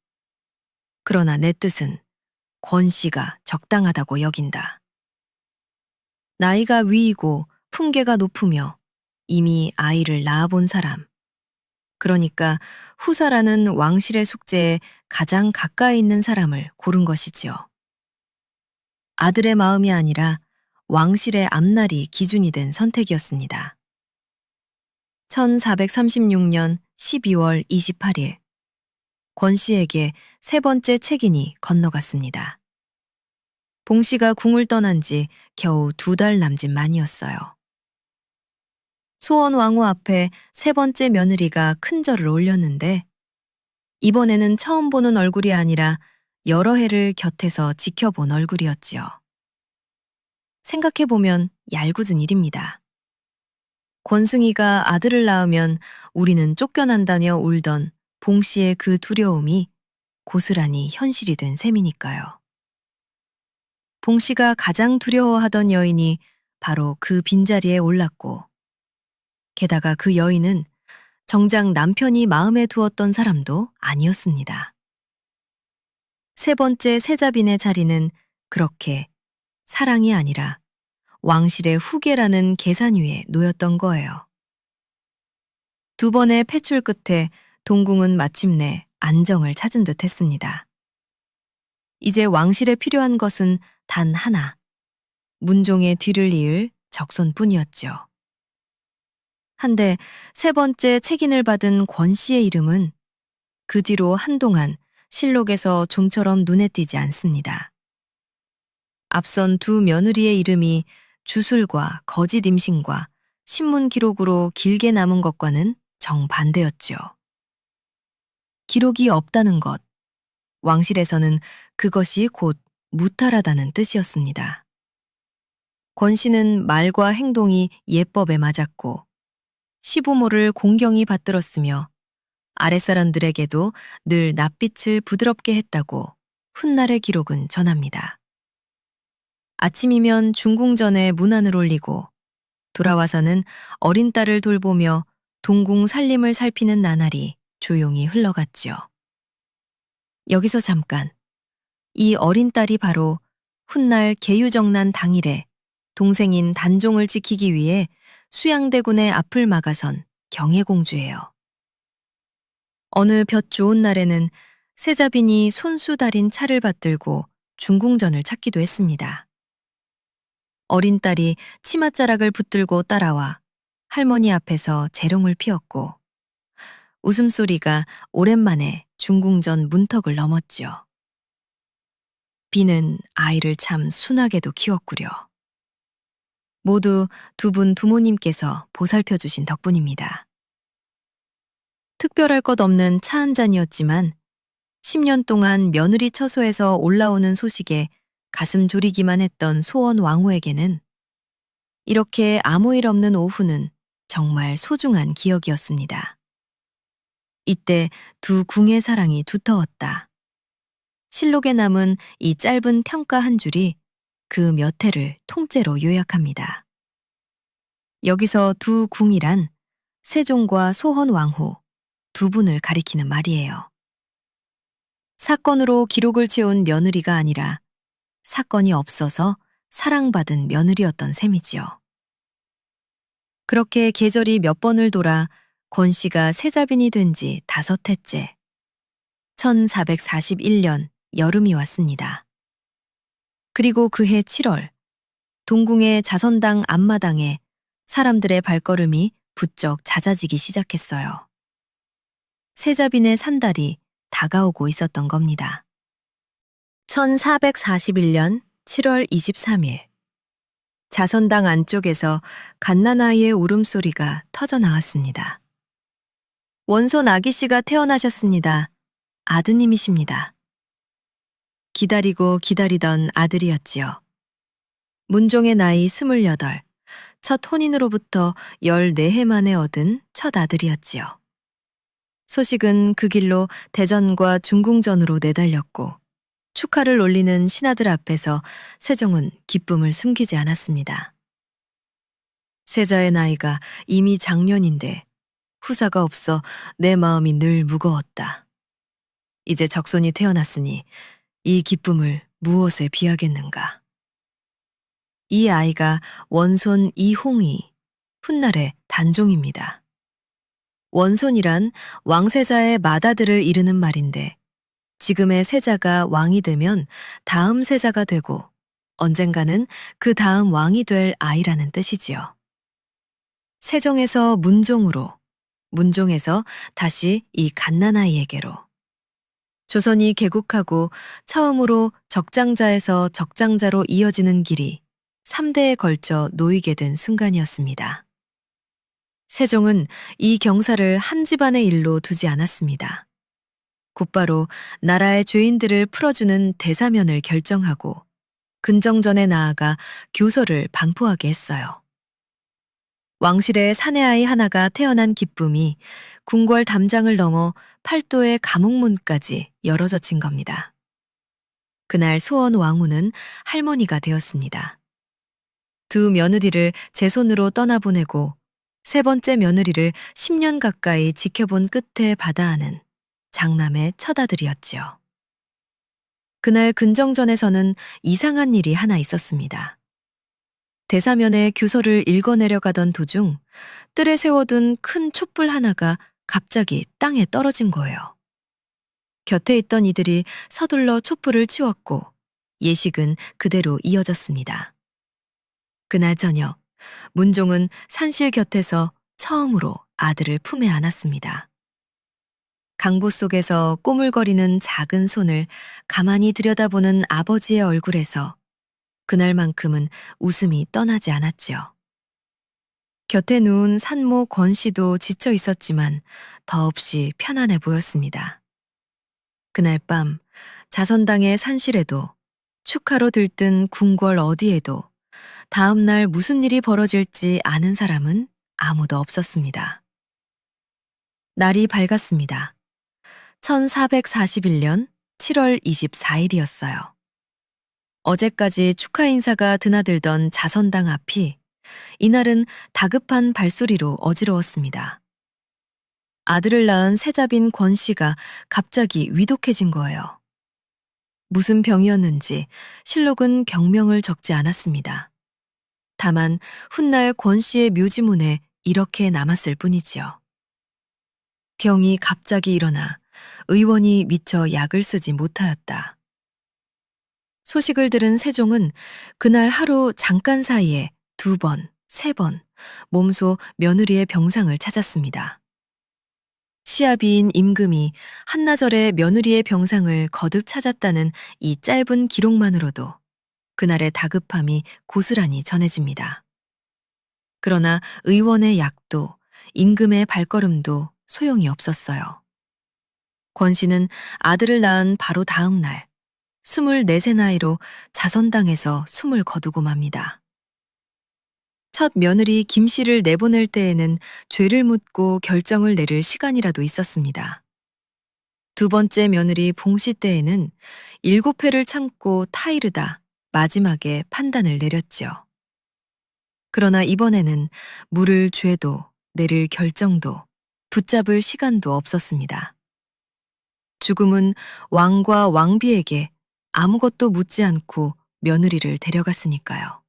그러나 내 뜻은 권씨가 적당하다고 여긴다. 나이가 위이고 품계가 높으며 이미 아이를 낳아본 사람, 그러니까 후사라는 왕실의 숙제에 가장 가까이 있는 사람을 고른 것이지요. 아들의 마음이 아니라 왕실의 앞날이 기준이 된 선택이었습니다. 1436년 12월 28일, 권씨에게 세 번째 책인이 건너갔습니다. 봉씨가 궁을 떠난 지 겨우 2달 남짓 만이었어요. 소원 왕후 앞에 세 번째 며느리가 큰 절을 올렸는데 이번에는 처음 보는 얼굴이 아니라 여러 해를 곁에서 지켜본 얼굴이었지요. 생각해보면 얄궂은 일입니다. 권숭이가 아들을 낳으면 우리는 쫓겨난다며 울던 봉씨의 그 두려움이 고스란히 현실이 된 셈이니까요. 봉씨가 가장 두려워하던 여인이 바로 그 빈자리에 올랐고 게다가 그 여인은 정작 남편이 마음에 두었던 사람도 아니었습니다. 세 번째 세자빈의 자리는 그렇게 사랑이 아니라 왕실의 후계라는 계산 위에 놓였던 거예요. 2번의 패출 끝에 동궁은 마침내 안정을 찾은 듯 했습니다. 이제 왕실에 필요한 것은 단 하나, 문종의 뒤를 이을 적손뿐이었죠. 한데 세 번째 책인을 받은 권씨의 이름은 그 뒤로 한동안 실록에서 좀처럼 눈에 띄지 않습니다. 앞선 두 며느리의 이름이 주술과 거짓 임신과 신문 기록으로 길게 남은 것과는 정반대였죠. 기록이 없다는 것, 왕실에서는 그것이 곧 무탈하다는 뜻이었습니다. 권씨는 말과 행동이 예법에 맞았고 시부모를 공경히 받들었으며 아랫사람들에게도 늘 낯빛을 부드럽게 했다고 훗날의 기록은 전합니다. 아침이면 중궁전에 문안을 올리고 돌아와서는 어린 딸을 돌보며 동궁 살림을 살피는 나날이 조용히 흘러갔지요. 여기서 잠깐, 이 어린 딸이 바로 훗날 계유정난 당일에 동생인 단종을 지키기 위해 수양대군의 앞을 막아선 경혜공주예요. 어느 볕 좋은 날에는 세자빈이 손수 달인 차를 받들고 중궁전을 찾기도 했습니다. 어린 딸이 치맛자락을 붙들고 따라와 할머니 앞에서 재롱을 피웠고 웃음소리가 오랜만에 중궁전 문턱을 넘었지요. 비는 아이를 참 순하게도 키웠구려. 모두 2분 부모님께서 보살펴 주신 덕분입니다. 특별할 것 없는 차 한 잔이었지만 10년 동안 며느리 처소에서 올라오는 소식에 가슴 졸이기만 했던 소원 왕후에게는 이렇게 아무 일 없는 오후는 정말 소중한 기억이었습니다. 이때 두 궁의 사랑이 두터웠다. 실록에 남은 이 짧은 평가 한 줄이 그 몇 해를 통째로 요약합니다. 여기서 두 궁이란 세종과 소헌 왕후 2분을 가리키는 말이에요. 사건으로 기록을 채운 며느리가 아니라 사건이 없어서 사랑받은 며느리였던 셈이지요. 그렇게 계절이 몇 번을 돌아 권씨가 세자빈이 된 지 5해째, 1441년 여름이 왔습니다. 그리고 그해 7월, 동궁의 자선당 앞마당에 사람들의 발걸음이 부쩍 잦아지기 시작했어요. 세자빈의 산달이 다가오고 있었던 겁니다. 1441년 7월 23일 자선당 안쪽에서 갓난아이의 울음소리가 터져 나왔습니다. 원손 아기씨가 태어나셨습니다. 아드님이십니다. 기다리고 기다리던 아들이었지요. 문종의 나이 28, 첫 혼인으로부터 14해 만에 얻은 첫 아들이었지요. 소식은 그 길로 대전과 중궁전으로 내달렸고 축하를 올리는 신하들 앞에서 세종은 기쁨을 숨기지 않았습니다. 세자의 나이가 이미 장년인데 후사가 없어 내 마음이 늘 무거웠다. 이제 적손이 태어났으니 이 기쁨을 무엇에 비하겠는가. 이 아이가 원손 이홍이, 훗날의 단종입니다. 원손이란 왕세자의 맏아들을 이르는 말인데 지금의 세자가 왕이 되면 다음 세자가 되고 언젠가는 그 다음 왕이 될 아이라는 뜻이지요. 세종에서 문종으로, 문종에서 다시 이 갓난아이에게로. 조선이 개국하고 처음으로 적장자에서 적장자로 이어지는 길이 3대에 걸쳐 놓이게 된 순간이었습니다. 세종은 이 경사를 한 집안의 일로 두지 않았습니다. 곧바로 나라의 죄인들을 풀어주는 대사면을 결정하고 근정전에 나아가 교서를 반포하게 했어요. 왕실의 사내아이 하나가 태어난 기쁨이 궁궐 담장을 넘어 팔도의 감옥문까지 열어젖힌 겁니다. 그날 소원 왕후는 할머니가 되었습니다. 두 며느리를 제 손으로 떠나보내고 세 번째 며느리를 10년 가까이 지켜본 끝에 받아하는 장남의 첫아들이었지요. 그날 근정전에서는 이상한 일이 하나 있었습니다. 대사면에 교서를 읽어내려가던 도중 뜰에 세워둔 큰 촛불 하나가 갑자기 땅에 떨어진 거예요. 곁에 있던 이들이 서둘러 촛불을 치웠고 예식은 그대로 이어졌습니다. 그날 저녁 문종은 산실 곁에서 처음으로 아들을 품에 안았습니다. 강보 속에서 꼬물거리는 작은 손을 가만히 들여다보는 아버지의 얼굴에서 그날만큼은 웃음이 떠나지 않았지요. 곁에 누운 산모 권씨도 지쳐 있었지만 더없이 편안해 보였습니다. 그날 밤 자선당의 산실에도 축하로 들뜬 궁궐 어디에도 다음 날 무슨 일이 벌어질지 아는 사람은 아무도 없었습니다. 날이 밝았습니다. 1441년 7월 24일이었어요. 어제까지 축하 인사가 드나들던 자선당 앞이 이날은 다급한 발소리로 어지러웠습니다. 아들을 낳은 세자빈 권씨가 갑자기 위독해진 거예요. 무슨 병이었는지 실록은 병명을 적지 않았습니다. 다만 훗날 권씨의 묘지문에 이렇게 남았을 뿐이지요. 병이 갑자기 일어나 의원이 미처 약을 쓰지 못하였다. 소식을 들은 세종은 그날 하루 잠깐 사이에 2번, 3번 몸소 며느리의 병상을 찾았습니다. 시아비인 임금이 한나절에 며느리의 병상을 거듭 찾았다는 이 짧은 기록만으로도 그날의 다급함이 고스란히 전해집니다. 그러나 의원의 약도 임금의 발걸음도 소용이 없었어요. 권씨는 아들을 낳은 바로 다음 날 24세 나이로 자선당에서 숨을 거두고 맙니다. 첫 며느리 김씨를 내보낼 때에는 죄를 묻고 결정을 내릴 시간이라도 있었습니다. 두 번째 며느리 봉씨 때에는 7회를 참고 타이르다 마지막에 판단을 내렸지요. 그러나 이번에는 물을 죄도 내릴 결정도 붙잡을 시간도 없었습니다. 죽음은 왕과 왕비에게 아무것도 묻지 않고 며느리를 데려갔으니까요.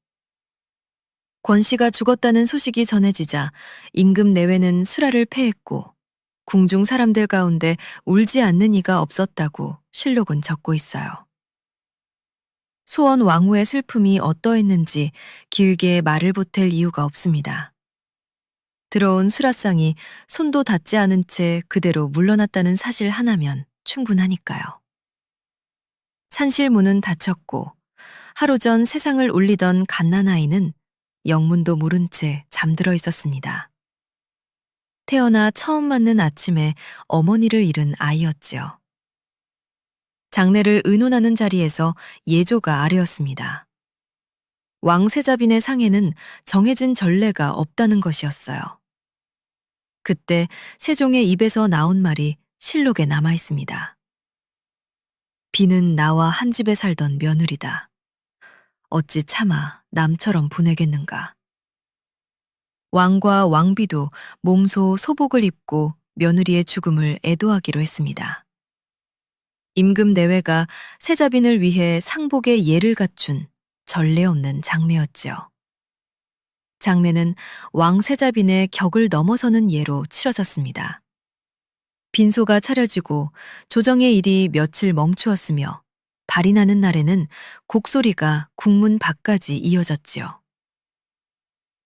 권씨가 죽었다는 소식이 전해지자 임금 내외는 수라를 패했고 궁중 사람들 가운데 울지 않는 이가 없었다고 실록은 적고 있어요. 소원 왕후의 슬픔이 어떠했는지 길게 말을 보탤 이유가 없습니다. 들어온 수라상이 손도 닿지 않은 채 그대로 물러났다는 사실 하나면 충분하니까요. 산실문은 닫혔고 하루 전 세상을 울리던 갓난아이는 영문도 모른 채 잠들어 있었습니다. 태어나 처음 맞는 아침에 어머니를 잃은 아이였지요. 장례를 의논하는 자리에서 예조가 아뢰었습니다. 왕세자빈의 상에는 정해진 전례가 없다는 것이었어요. 그때 세종의 입에서 나온 말이 실록에 남아 있습니다. 비는 나와 한 집에 살던 며느리다. 어찌 차마 남처럼 보내겠는가. 왕과 왕비도 몸소 소복을 입고 며느리의 죽음을 애도하기로 했습니다. 임금 내외가 세자빈을 위해 상복의 예를 갖춘 전례 없는 장례였지요. 장례는 왕세자빈의 격을 넘어서는 예로 치러졌습니다. 빈소가 차려지고 조정의 일이 며칠 멈추었으며 발이 나는 날에는 곡소리가 궁문 밖까지 이어졌지요.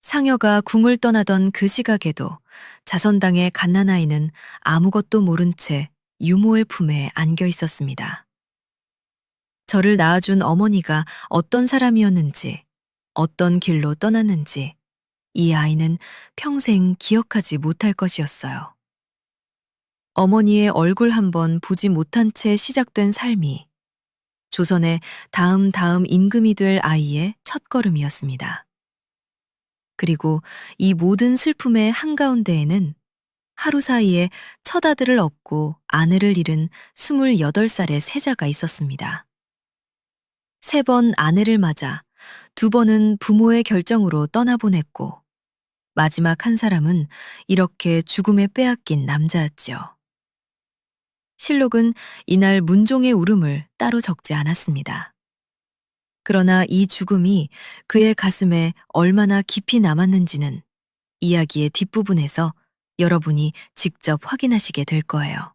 상여가 궁을 떠나던 그 시각에도 자선당의 갓난아이는 아무것도 모른 채 유모의 품에 안겨 있었습니다. 저를 낳아준 어머니가 어떤 사람이었는지, 어떤 길로 떠났는지 이 아이는 평생 기억하지 못할 것이었어요. 어머니의 얼굴 한번 보지 못한 채 시작된 삶이 조선의 다음 임금이 될 아이의 첫걸음이었습니다. 그리고 이 모든 슬픔의 한가운데에는 하루 사이에 첫 아들을 얻고 아내를 잃은 28살의 세자가 있었습니다. 3번 아내를 맞아 2번은 부모의 결정으로 떠나보냈고 마지막 한 사람은 이렇게 죽음에 빼앗긴 남자였지요. 실록은 이날 문종의 울음을 따로 적지 않았습니다. 그러나 이 죽음이 그의 가슴에 얼마나 깊이 남았는지는 이야기의 뒷부분에서 여러분이 직접 확인하시게 될 거예요.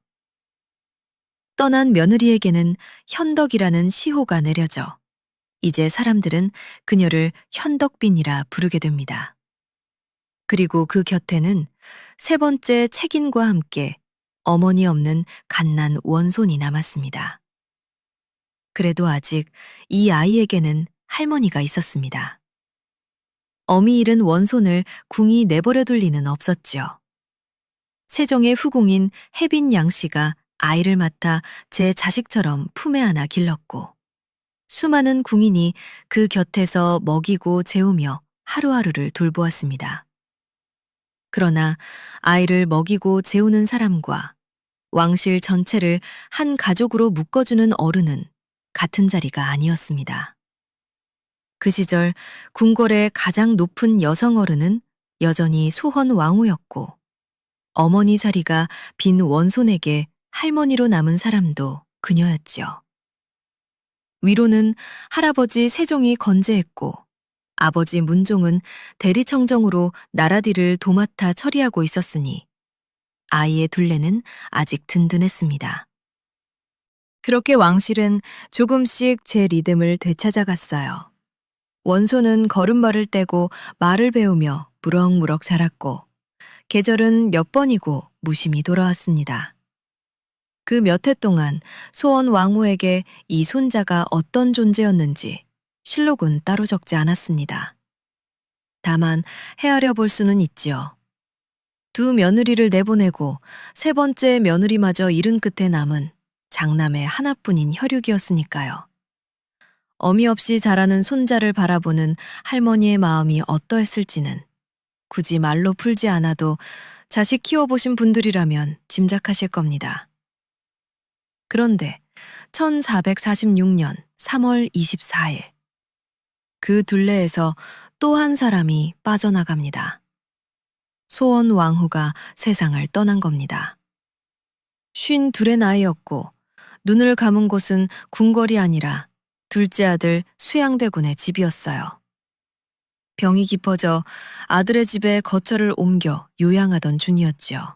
떠난 며느리에게는 현덕이라는 시호가 내려져 이제 사람들은 그녀를 현덕빈이라 부르게 됩니다. 그리고 그 곁에는 3번째 책임과 함께 어머니 없는 갓난 원손이 남았습니다. 그래도 아직 이 아이에게는 할머니가 있었습니다. 어미 잃은 원손을 궁이 내버려둘 리는 없었지요. 세종의 후궁인 혜빈 양씨가 아이를 맡아 제 자식처럼 품에 안아 길렀고 수많은 궁인이 그 곁에서 먹이고 재우며 하루하루를 돌보았습니다. 그러나 아이를 먹이고 재우는 사람과 왕실 전체를 한 가족으로 묶어주는 어른은 같은 자리가 아니었습니다. 그 시절 궁궐의 가장 높은 여성 어른은 여전히 소헌 왕후였고 어머니 자리가 빈 원손에게 할머니로 남은 사람도 그녀였지요. 위로는 할아버지 세종이 건재했고 아버지 문종은 대리청정으로 나라디를 도맡아 처리하고 있었으니 아이의 둘레는 아직 든든했습니다. 그렇게 왕실은 조금씩 제 리듬을 되찾아갔어요. 원소는 걸음마를 떼고 말을 배우며 무럭무럭 자랐고 계절은 몇 번이고 무심히 돌아왔습니다. 그 몇 해 동안 소원 왕후에게 이 손자가 어떤 존재였는지 실록은 따로 적지 않았습니다. 다만 헤아려 볼 수는 있지요. 2 며느리를 내보내고 3번째 며느리마저 잃은 끝에 남은 장남의 하나뿐인 혈육이었으니까요. 어미 없이 자라는 손자를 바라보는 할머니의 마음이 어떠했을지는 굳이 말로 풀지 않아도 자식 키워보신 분들이라면 짐작하실 겁니다. 그런데 1446년 3월 24일 그 둘레에서 또 한 사람이 빠져나갑니다. 소원 왕후가 세상을 떠난 겁니다. 52의 나이였고 눈을 감은 곳은 궁궐이 아니라 둘째 아들 수양대군의 집이었어요. 병이 깊어져 아들의 집에 거처를 옮겨 요양하던 중이었지요.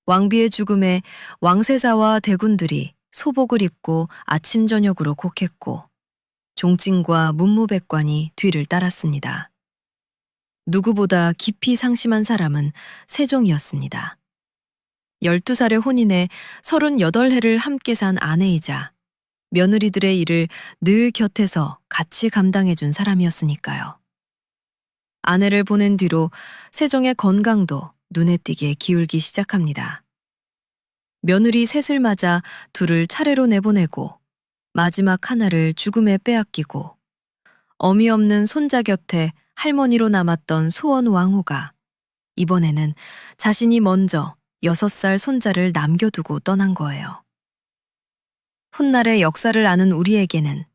왕비의 죽음에 왕세자와 대군들이 소복을 입고 아침 저녁으로 곡했고 종친과 문무백관이 뒤를 따랐습니다. 누구보다 깊이 상심한 사람은 세종이었습니다. 12살의 혼인에 38해를 함께 산 아내이자 며느리들의 일을 늘 곁에서 같이 감당해준 사람이었으니까요. 아내를 보낸 뒤로 세종의 건강도 눈에 띄게 기울기 시작합니다. 며느리 셋을 맞아 둘을 차례로 내보내고 마지막 하나를 죽음에 빼앗기고 어미 없는 손자 곁에 할머니로 남았던 소원 왕후가 이번에는 자신이 먼저 6살 손자를 남겨두고 떠난 거예요. 훗날의 역사를 아는 우리에게는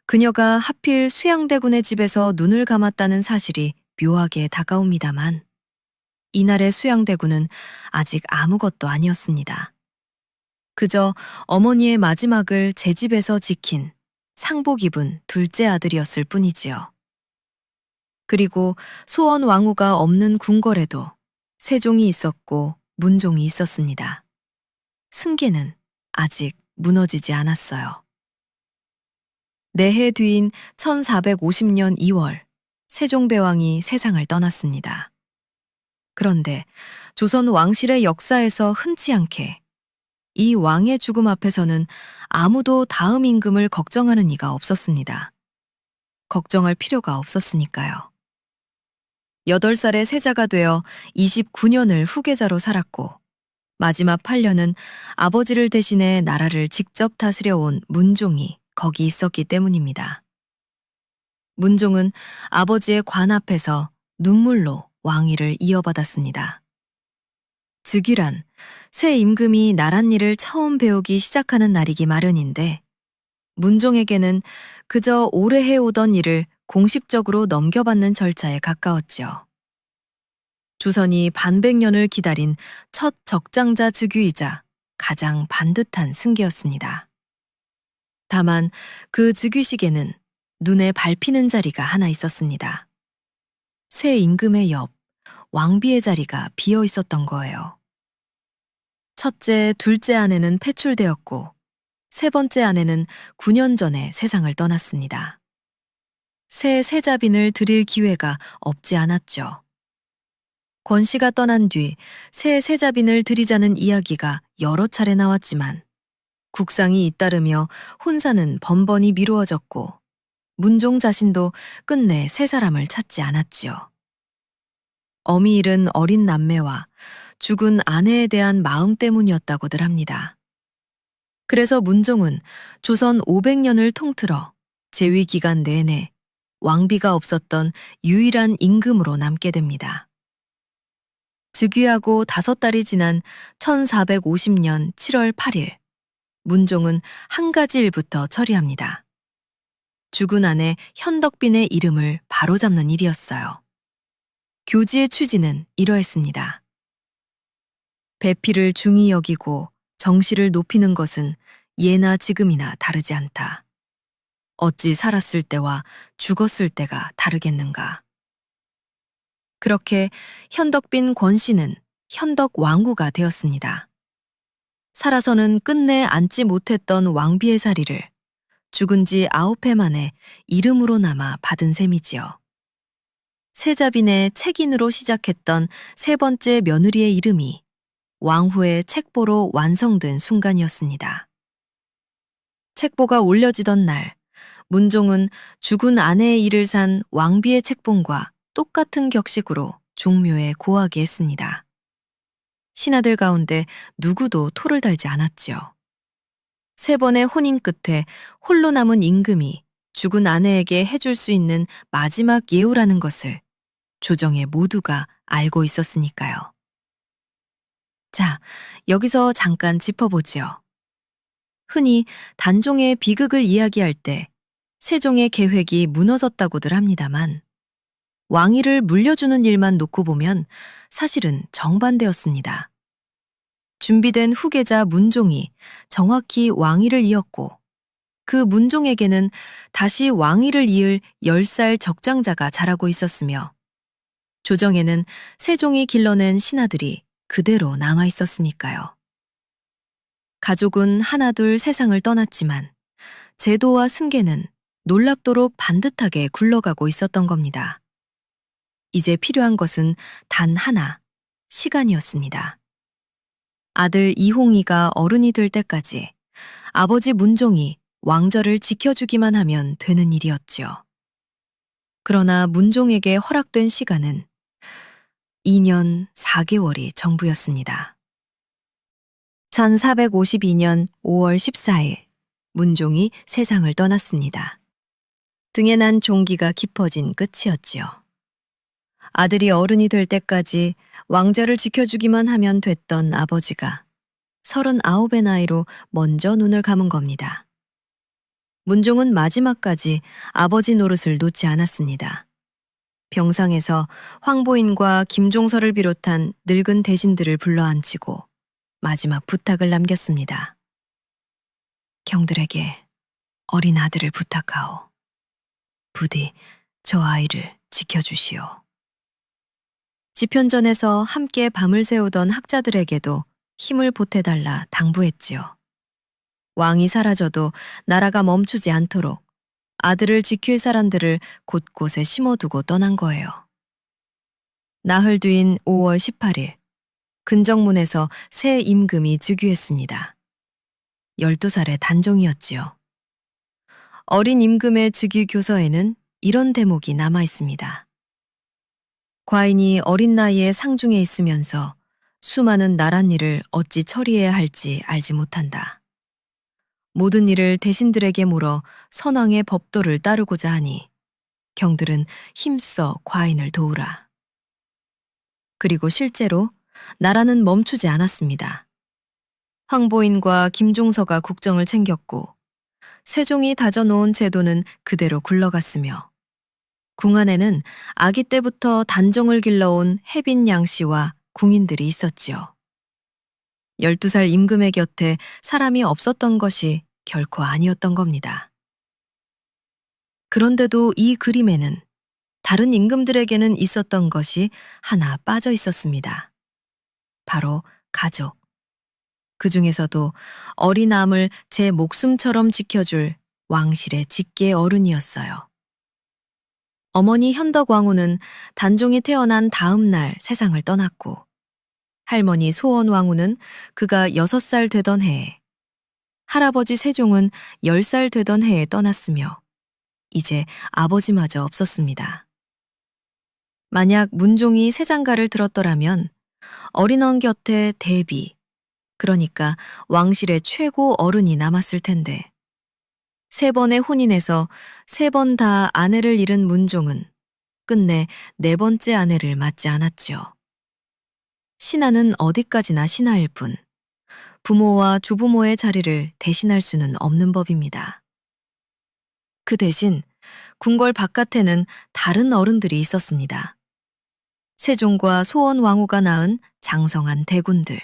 그녀가 하필 수양대군의 집에서 눈을 감았다는 사실이 묘하게 다가옵니다만 이날의 수양대군은 아직 아무것도 아니었습니다. 그저 어머니의 마지막을 제 집에서 지킨 상복 입은 둘째 아들이었을 뿐이지요. 그리고 소원 왕후가 없는 궁궐에도 세종이 있었고 문종이 있었습니다. 승계는 아직 무너지지 않았어요. 4해 뒤인 1450년 2월 세종대왕이 세상을 떠났습니다. 그런데 조선 왕실의 역사에서 흔치 않게 이 왕의 죽음 앞에서는 아무도 다음 임금을 걱정하는 이가 없었습니다. 걱정할 필요가 없었으니까요. 8살의 세자가 되어 29년을 후계자로 살았고 마지막 8년은 아버지를 대신해 나라를 직접 다스려 온 문종이 거기 있었기 때문입니다. 문종은 아버지의 관 앞에서 눈물로 왕위를 이어받았습니다. 즉위란 새 임금이 나란 일을 처음 배우기 시작하는 날이기 마련인데 문종에게는 그저 오래 해오던 일을 공식적으로 넘겨받는 절차에 가까웠지요. 조선이 반백년을 기다린 첫 적장자 즉위이자 가장 반듯한 승계였습니다. 다만 그 즉위식에는 눈에 밟히는 자리가 하나 있었습니다. 새 임금의 옆 왕비의 자리가 비어 있었던 거예요. 첫째, 둘째 아내는 폐출되었고 세 번째 아내는 9년 전에 세상을 떠났습니다. 새 세자빈을 드릴 기회가 없지 않았죠. 권 씨가 떠난 뒤 새 세자빈을 드리자는 이야기가 여러 차례 나왔지만 국상이 잇따르며 혼사는 번번이 미루어졌고 문종 자신도 끝내 새 사람을 찾지 않았지요. 어미 잃은 어린 남매와 죽은 아내에 대한 마음 때문이었다고들 합니다. 그래서 문종은 조선 500년을 통틀어 재위 기간 내내 왕비가 없었던 유일한 임금으로 남게 됩니다. 즉위하고 5달이 지난 1450년 7월 8일, 문종은 한 가지 일부터 처리합니다. 죽은 아내 현덕빈의 이름을 바로잡는 일이었어요. 교지의 취지는 이러했습니다. 배필을 중히 여기고 정시를 높이는 것은 예나 지금이나 다르지 않다. 어찌 살았을 때와 죽었을 때가 다르겠는가. 그렇게 현덕빈 권씨는 현덕 왕후가 되었습니다. 살아서는 끝내 앉지 못했던 왕비의 자리를 죽은 지 9해 만에 이름으로 남아 받은 셈이지요. 세자빈의 책인으로 시작했던 세 번째 며느리의 이름이 왕후의 책보로 완성된 순간이었습니다. 책보가 올려지던 날, 문종은 죽은 아내의 일을 산 왕비의 책봉과 똑같은 격식으로 종묘에 고하게 했습니다. 신하들 가운데 누구도 토를 달지 않았지요. 3번의 혼인 끝에 홀로 남은 임금이 죽은 아내에게 해줄 수 있는 마지막 예우라는 것을 조정에 모두가 알고 있었으니까요. 자, 여기서 잠깐 짚어보지요. 흔히 단종의 비극을 이야기할 때 세종의 계획이 무너졌다고들 합니다만 왕위를 물려주는 일만 놓고 보면 사실은 정반대였습니다. 준비된 후계자 문종이 정확히 왕위를 이었고 그 문종에게는 다시 왕위를 이을 10살 적장자가 자라고 있었으며 조정에는 세종이 길러낸 신하들이 그대로 남아 있었으니까요. 가족은 하나둘 세상을 떠났지만 제도와 승계는 놀랍도록 반듯하게 굴러가고 있었던 겁니다. 이제 필요한 것은 단 하나, 시간이었습니다. 아들 이홍이가 어른이 될 때까지 아버지 문종이 왕절을 지켜주기만 하면 되는 일이었지요. 그러나 문종에게 허락된 시간은 2년 4개월이 전부였습니다. 1452년 5월 14일, 문종이 세상을 떠났습니다. 등에 난 종기가 깊어진 끝이었지요. 아들이 어른이 될 때까지 왕자를 지켜주기만 하면 됐던 아버지가 39의 나이로 먼저 눈을 감은 겁니다. 문종은 마지막까지 아버지 노릇을 놓지 않았습니다. 병상에서 황보인과 김종서를 비롯한 늙은 대신들을 불러앉히고 마지막 부탁을 남겼습니다. 경들에게 어린 아들을 부탁하오. 부디 저 아이를 지켜주시오. 지편전에서 함께 밤을 새우던 학자들에게도 힘을 보태달라 당부했지요. 왕이 사라져도 나라가 멈추지 않도록 아들을 지킬 사람들을 곳곳에 심어두고 떠난 거예요. 나흘 뒤인 5월 18일, 근정문에서 새 임금이 즉위했습니다. 12살의 단종이었지요. 어린 임금의 즉위 교서에는 이런 대목이 남아 있습니다. 과인이 어린 나이에 상중에 있으면서 수많은 나란 일을 어찌 처리해야 할지 알지 못한다. 모든 일을 대신들에게 물어 선왕의 법도를 따르고자 하니 경들은 힘써 과인을 도우라. 그리고 실제로 나라는 멈추지 않았습니다. 황보인과 김종서가 국정을 챙겼고 세종이 다져놓은 제도는 그대로 굴러갔으며 궁 안에는 아기 때부터 단종을 길러온 혜빈 양씨와 궁인들이 있었지요. 12살 임금의 곁에 사람이 없었던 것이 결코 아니었던 겁니다. 그런데도 이 그림에는 다른 임금들에게는 있었던 것이 하나 빠져 있었습니다. 바로 가족. 그 중에서도 어린아음을 제 목숨처럼 지켜줄 왕실의 직계 어른이었어요. 어머니 현덕왕후는 단종이 태어난 다음 날 세상을 떠났고 할머니 소원왕후는 그가 6살 되던 해에, 할아버지 세종은 10살 되던 해에 떠났으며 이제 아버지마저 없었습니다. 만약 문종이 새장가를 들었더라면 어린언 곁에 대비, 그러니까 왕실의 최고 어른이 남았을 텐데 3번의 혼인에서 3번 다 아내를 잃은 문종은 끝내 4번째 아내를 맞지 않았지요. 신하는 어디까지나 신하일 뿐 부모와 주부모의 자리를 대신할 수는 없는 법입니다. 그 대신 궁궐 바깥에는 다른 어른들이 있었습니다. 세종과 소원왕후가 낳은 장성한 대군들,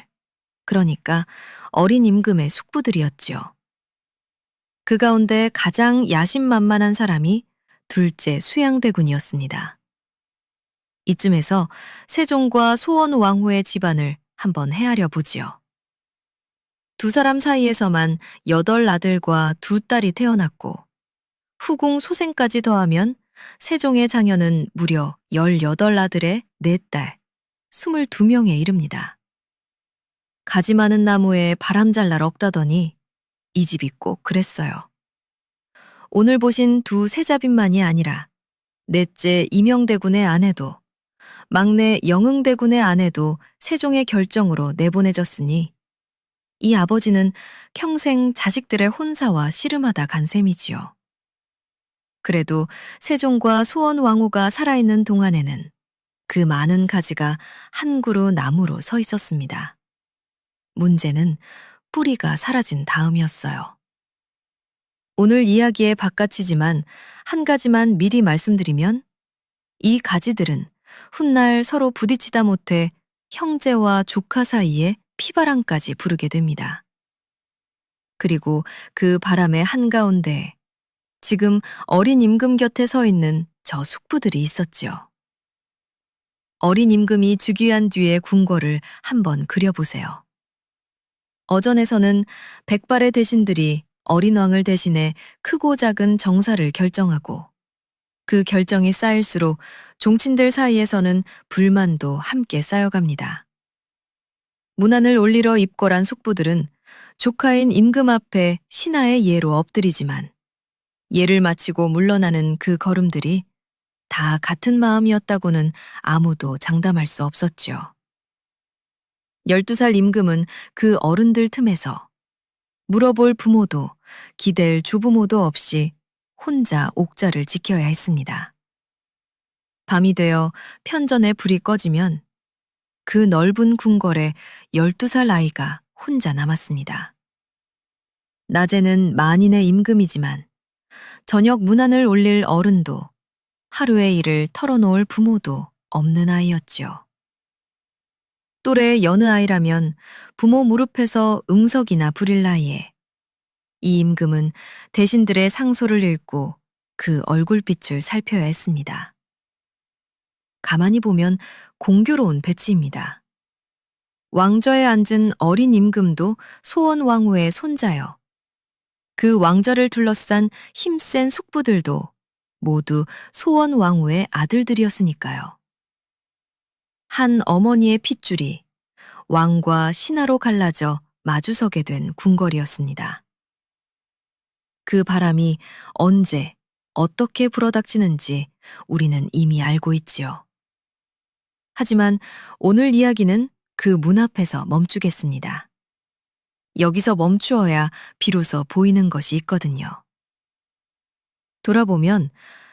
그러니까 어린 임금의 숙부들이었지요. 그 가운데 가장 야심만만한 사람이 둘째 수양대군이었습니다. 이쯤에서 세종과 소원왕후의 집안을 한번 헤아려 보지요. 두 사람 사이에서만 8 아들과 2 딸이 태어났고 후궁 소생까지 더하면 세종의 자녀는 무려 18 아들에 4딸, 22명에 이릅니다. 가지 많은 나무에 바람 잘 날 없다더니 이 집이 꼭 그랬어요. 오늘 보신 2 세자빈만이 아니라 넷째 이명대군의 아내도 막내 영흥대군의 아내도 세종의 결정으로 내보내졌으니 이 아버지는 평생 자식들의 혼사와 씨름하다 간 셈이지요. 그래도 세종과 소원왕후가 살아있는 동안에는 그 많은 가지가 한 그루 나무로 서 있었습니다. 문제는 뿌리가 사라진 다음이었어요. 오늘 이야기의 바깥이지만 한 가지만 미리 말씀드리면 이 가지들은 훗날 서로 부딪히다 못해 형제와 조카 사이에 피바람까지 부르게 됩니다. 그리고 그 바람의 한가운데 지금 어린 임금 곁에 서 있는 저 숙부들이 있었지요. 어린 임금이 즉위한 뒤의 궁궐을 한번 그려보세요. 어전에서는 백발의 대신들이 어린 왕을 대신해 크고 작은 정사를 결정하고 그 결정이 쌓일수록 종친들 사이에서는 불만도 함께 쌓여갑니다. 문안을 올리러 입궐한 숙부들은 조카인 임금 앞에 신하의 예로 엎드리지만 예를 마치고 물러나는 그 걸음들이 다 같은 마음이었다고는 아무도 장담할 수 없었죠. 12살 임금은 그 어른들 틈에서 물어볼 부모도 기댈 조부모도 없이 혼자 옥자를 지켜야 했습니다. 밤이 되어 편전에 불이 꺼지면 그 넓은 궁궐에 12살 아이가 혼자 남았습니다. 낮에는 만인의 임금이지만 저녁 문안을 올릴 어른도 하루의 일을 털어놓을 부모도 없는 아이였지요. 또래의 여느 아이라면 부모 무릎에서 응석이나 부릴 나이에 이 임금은 대신들의 상소를 읽고 그 얼굴빛을 살펴야 했습니다. 가만히 보면 공교로운 배치입니다. 왕좌에 앉은 어린 임금도 소원 왕후의 손자여 그 왕좌를 둘러싼 힘센 숙부들도 모두 소원 왕후의 아들들이었으니까요. 한 어머니의 핏줄이 왕과 신하로 갈라져 마주서게 된 궁궐이었습니다. 그 바람이 언제, 어떻게 불어닥치는지 우리는 이미 알고 있지요. 하지만 오늘 이야기는 그 문 앞에서 멈추겠습니다. 여기서 멈추어야 비로소 보이는 것이 있거든요. 돌아보면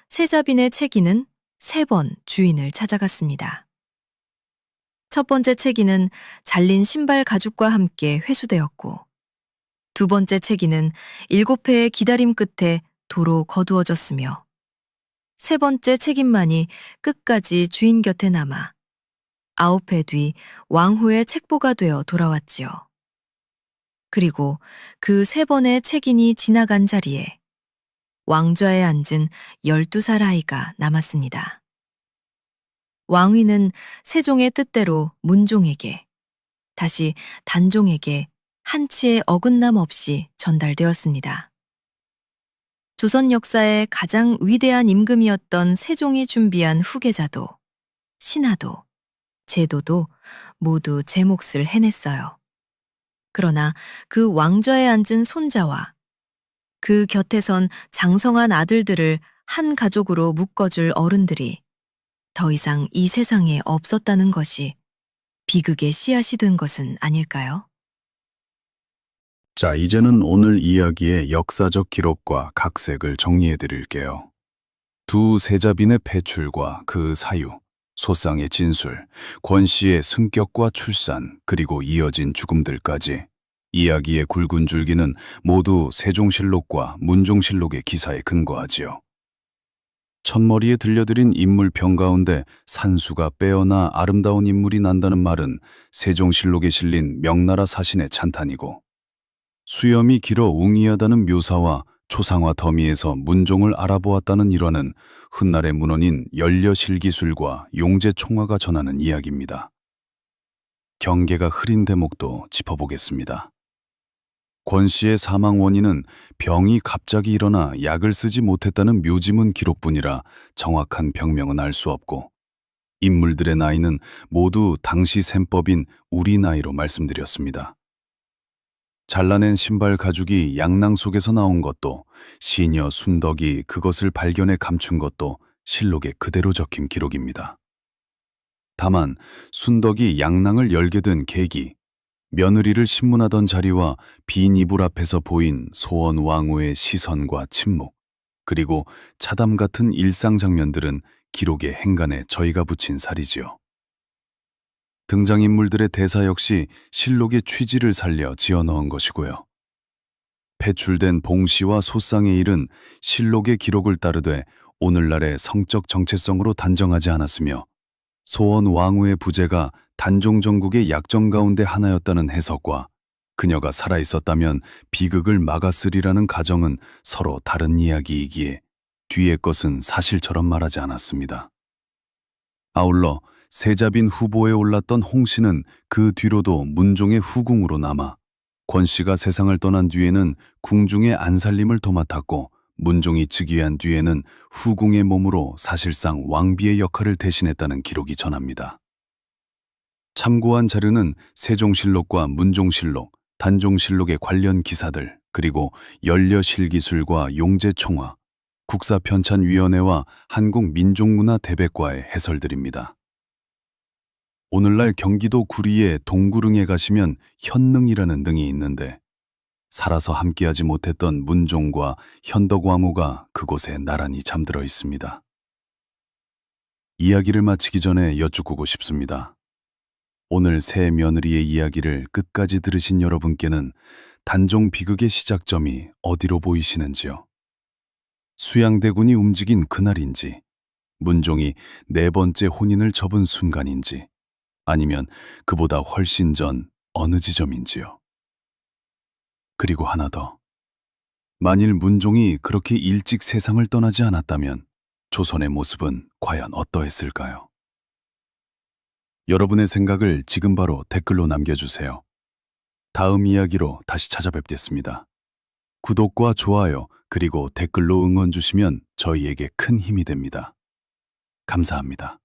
세자빈의 채기는 3번 주인을 찾아갔습니다. 첫 번째 채기는 잘린 신발 가죽과 함께 회수되었고, 두 번째 채기는 7회의 기다림 끝에 도로 거두어졌으며, 세 번째 책임만이 끝까지 주인 곁에 남아 9회 뒤 왕후의 책보가 되어 돌아왔지요. 그리고 그 3번의 책인이 지나간 자리에 왕좌에 앉은 12살 아이가 남았습니다. 왕위는 세종의 뜻대로 문종에게, 다시 단종에게 한치의 어긋남 없이 전달되었습니다. 조선 역사의 가장 위대한 임금이었던 세종이 준비한 후계자도, 신하도, 제도도 모두 제 몫을 해냈어요. 그러나 그 왕좌에 앉은 손자와 그 곁에선 장성한 아들들을 한 가족으로 묶어줄 어른들이 더 이상 이 세상에 없었다는 것이 비극의 씨앗이 된 것은 아닐까요? 자, 이제는 오늘 이야기의 역사적 기록과 각색을 정리해 드릴게요. 두 세자빈의 배출과 그 사유, 소상의 진술, 권씨의 승격과 출산, 그리고 이어진 죽음들까지 이야기의 굵은 줄기는 모두 세종실록과 문종실록의 기사에 근거하지요. 첫머리에 들려드린 인물평 가운데 산수가 빼어나 아름다운 인물이 난다는 말은 세종실록에 실린 명나라 사신의 찬탄이고, 수염이 길어 웅이하다는 묘사와 초상화 더미에서 문종을 알아보았다는 일화는 훗날의 문헌인 연려실기술과 용제총화가 전하는 이야기입니다. 경계가 흐린 대목도 짚어보겠습니다. 권씨의 사망 원인은 병이 갑자기 일어나 약을 쓰지 못했다는 묘지문 기록뿐이라 정확한 병명은 알 수 없고, 인물들의 나이는 모두 당시 셈법인 우리 나이로 말씀드렸습니다. 잘라낸 신발 가죽이 양낭 속에서 나온 것도, 시녀 순덕이 그것을 발견해 감춘 것도 실록에 그대로 적힌 기록입니다. 다만 순덕이 양낭을 열게 된 계기, 며느리를 신문하던 자리와 빈 이불 앞에서 보인 소원 왕후의 시선과 침묵, 그리고 차담 같은 일상 장면들은 기록의 행간에 저희가 붙인 살이지요. 등장인물들의 대사 역시 실록의 취지를 살려 지어넣은 것이고요. 배출된 봉씨와 소상의 일은 실록의 기록을 따르되 오늘날의 성적 정체성으로 단정하지 않았으며, 소원 왕후의 부재가 단종 정국의 약정 가운데 하나였다는 해석과 그녀가 살아있었다면 비극을 막았으리라는 가정은 서로 다른 이야기이기에 뒤의 것은 사실처럼 말하지 않았습니다. 아울러 세자빈 후보에 올랐던 홍씨는 그 뒤로도 문종의 후궁으로 남아 권 씨가 세상을 떠난 뒤에는 궁중의 안살림을 도맡았고 문종이 즉위한 뒤에는 후궁의 몸으로 사실상 왕비의 역할을 대신했다는 기록이 전합니다. 참고한 자료는 세종실록과 문종실록, 단종실록의 관련 기사들, 그리고 연려실기술과 용제총화, 국사편찬위원회와 한국민족문화대백과의 해설들입니다. 오늘날 경기도 구리의 동구릉에 가시면 현능이라는 능이 있는데 살아서 함께하지 못했던 문종과 현덕왕후가 그곳에 나란히 잠들어 있습니다. 이야기를 마치기 전에 여쭙고 싶습니다. 오늘 새 며느리의 이야기를 끝까지 들으신 여러분께는 단종 비극의 시작점이 어디로 보이시는지요? 수양대군이 움직인 그날인지, 문종이 네 번째 혼인을 접은 순간인지, 아니면 그보다 훨씬 전 어느 지점인지요? 그리고 하나 더. 만일 문종이 그렇게 일찍 세상을 떠나지 않았다면 조선의 모습은 과연 어떠했을까요? 여러분의 생각을 지금 바로 댓글로 남겨주세요. 다음 이야기로 다시 찾아뵙겠습니다. 구독과 좋아요, 그리고 댓글로 응원 주시면 저희에게 큰 힘이 됩니다. 감사합니다.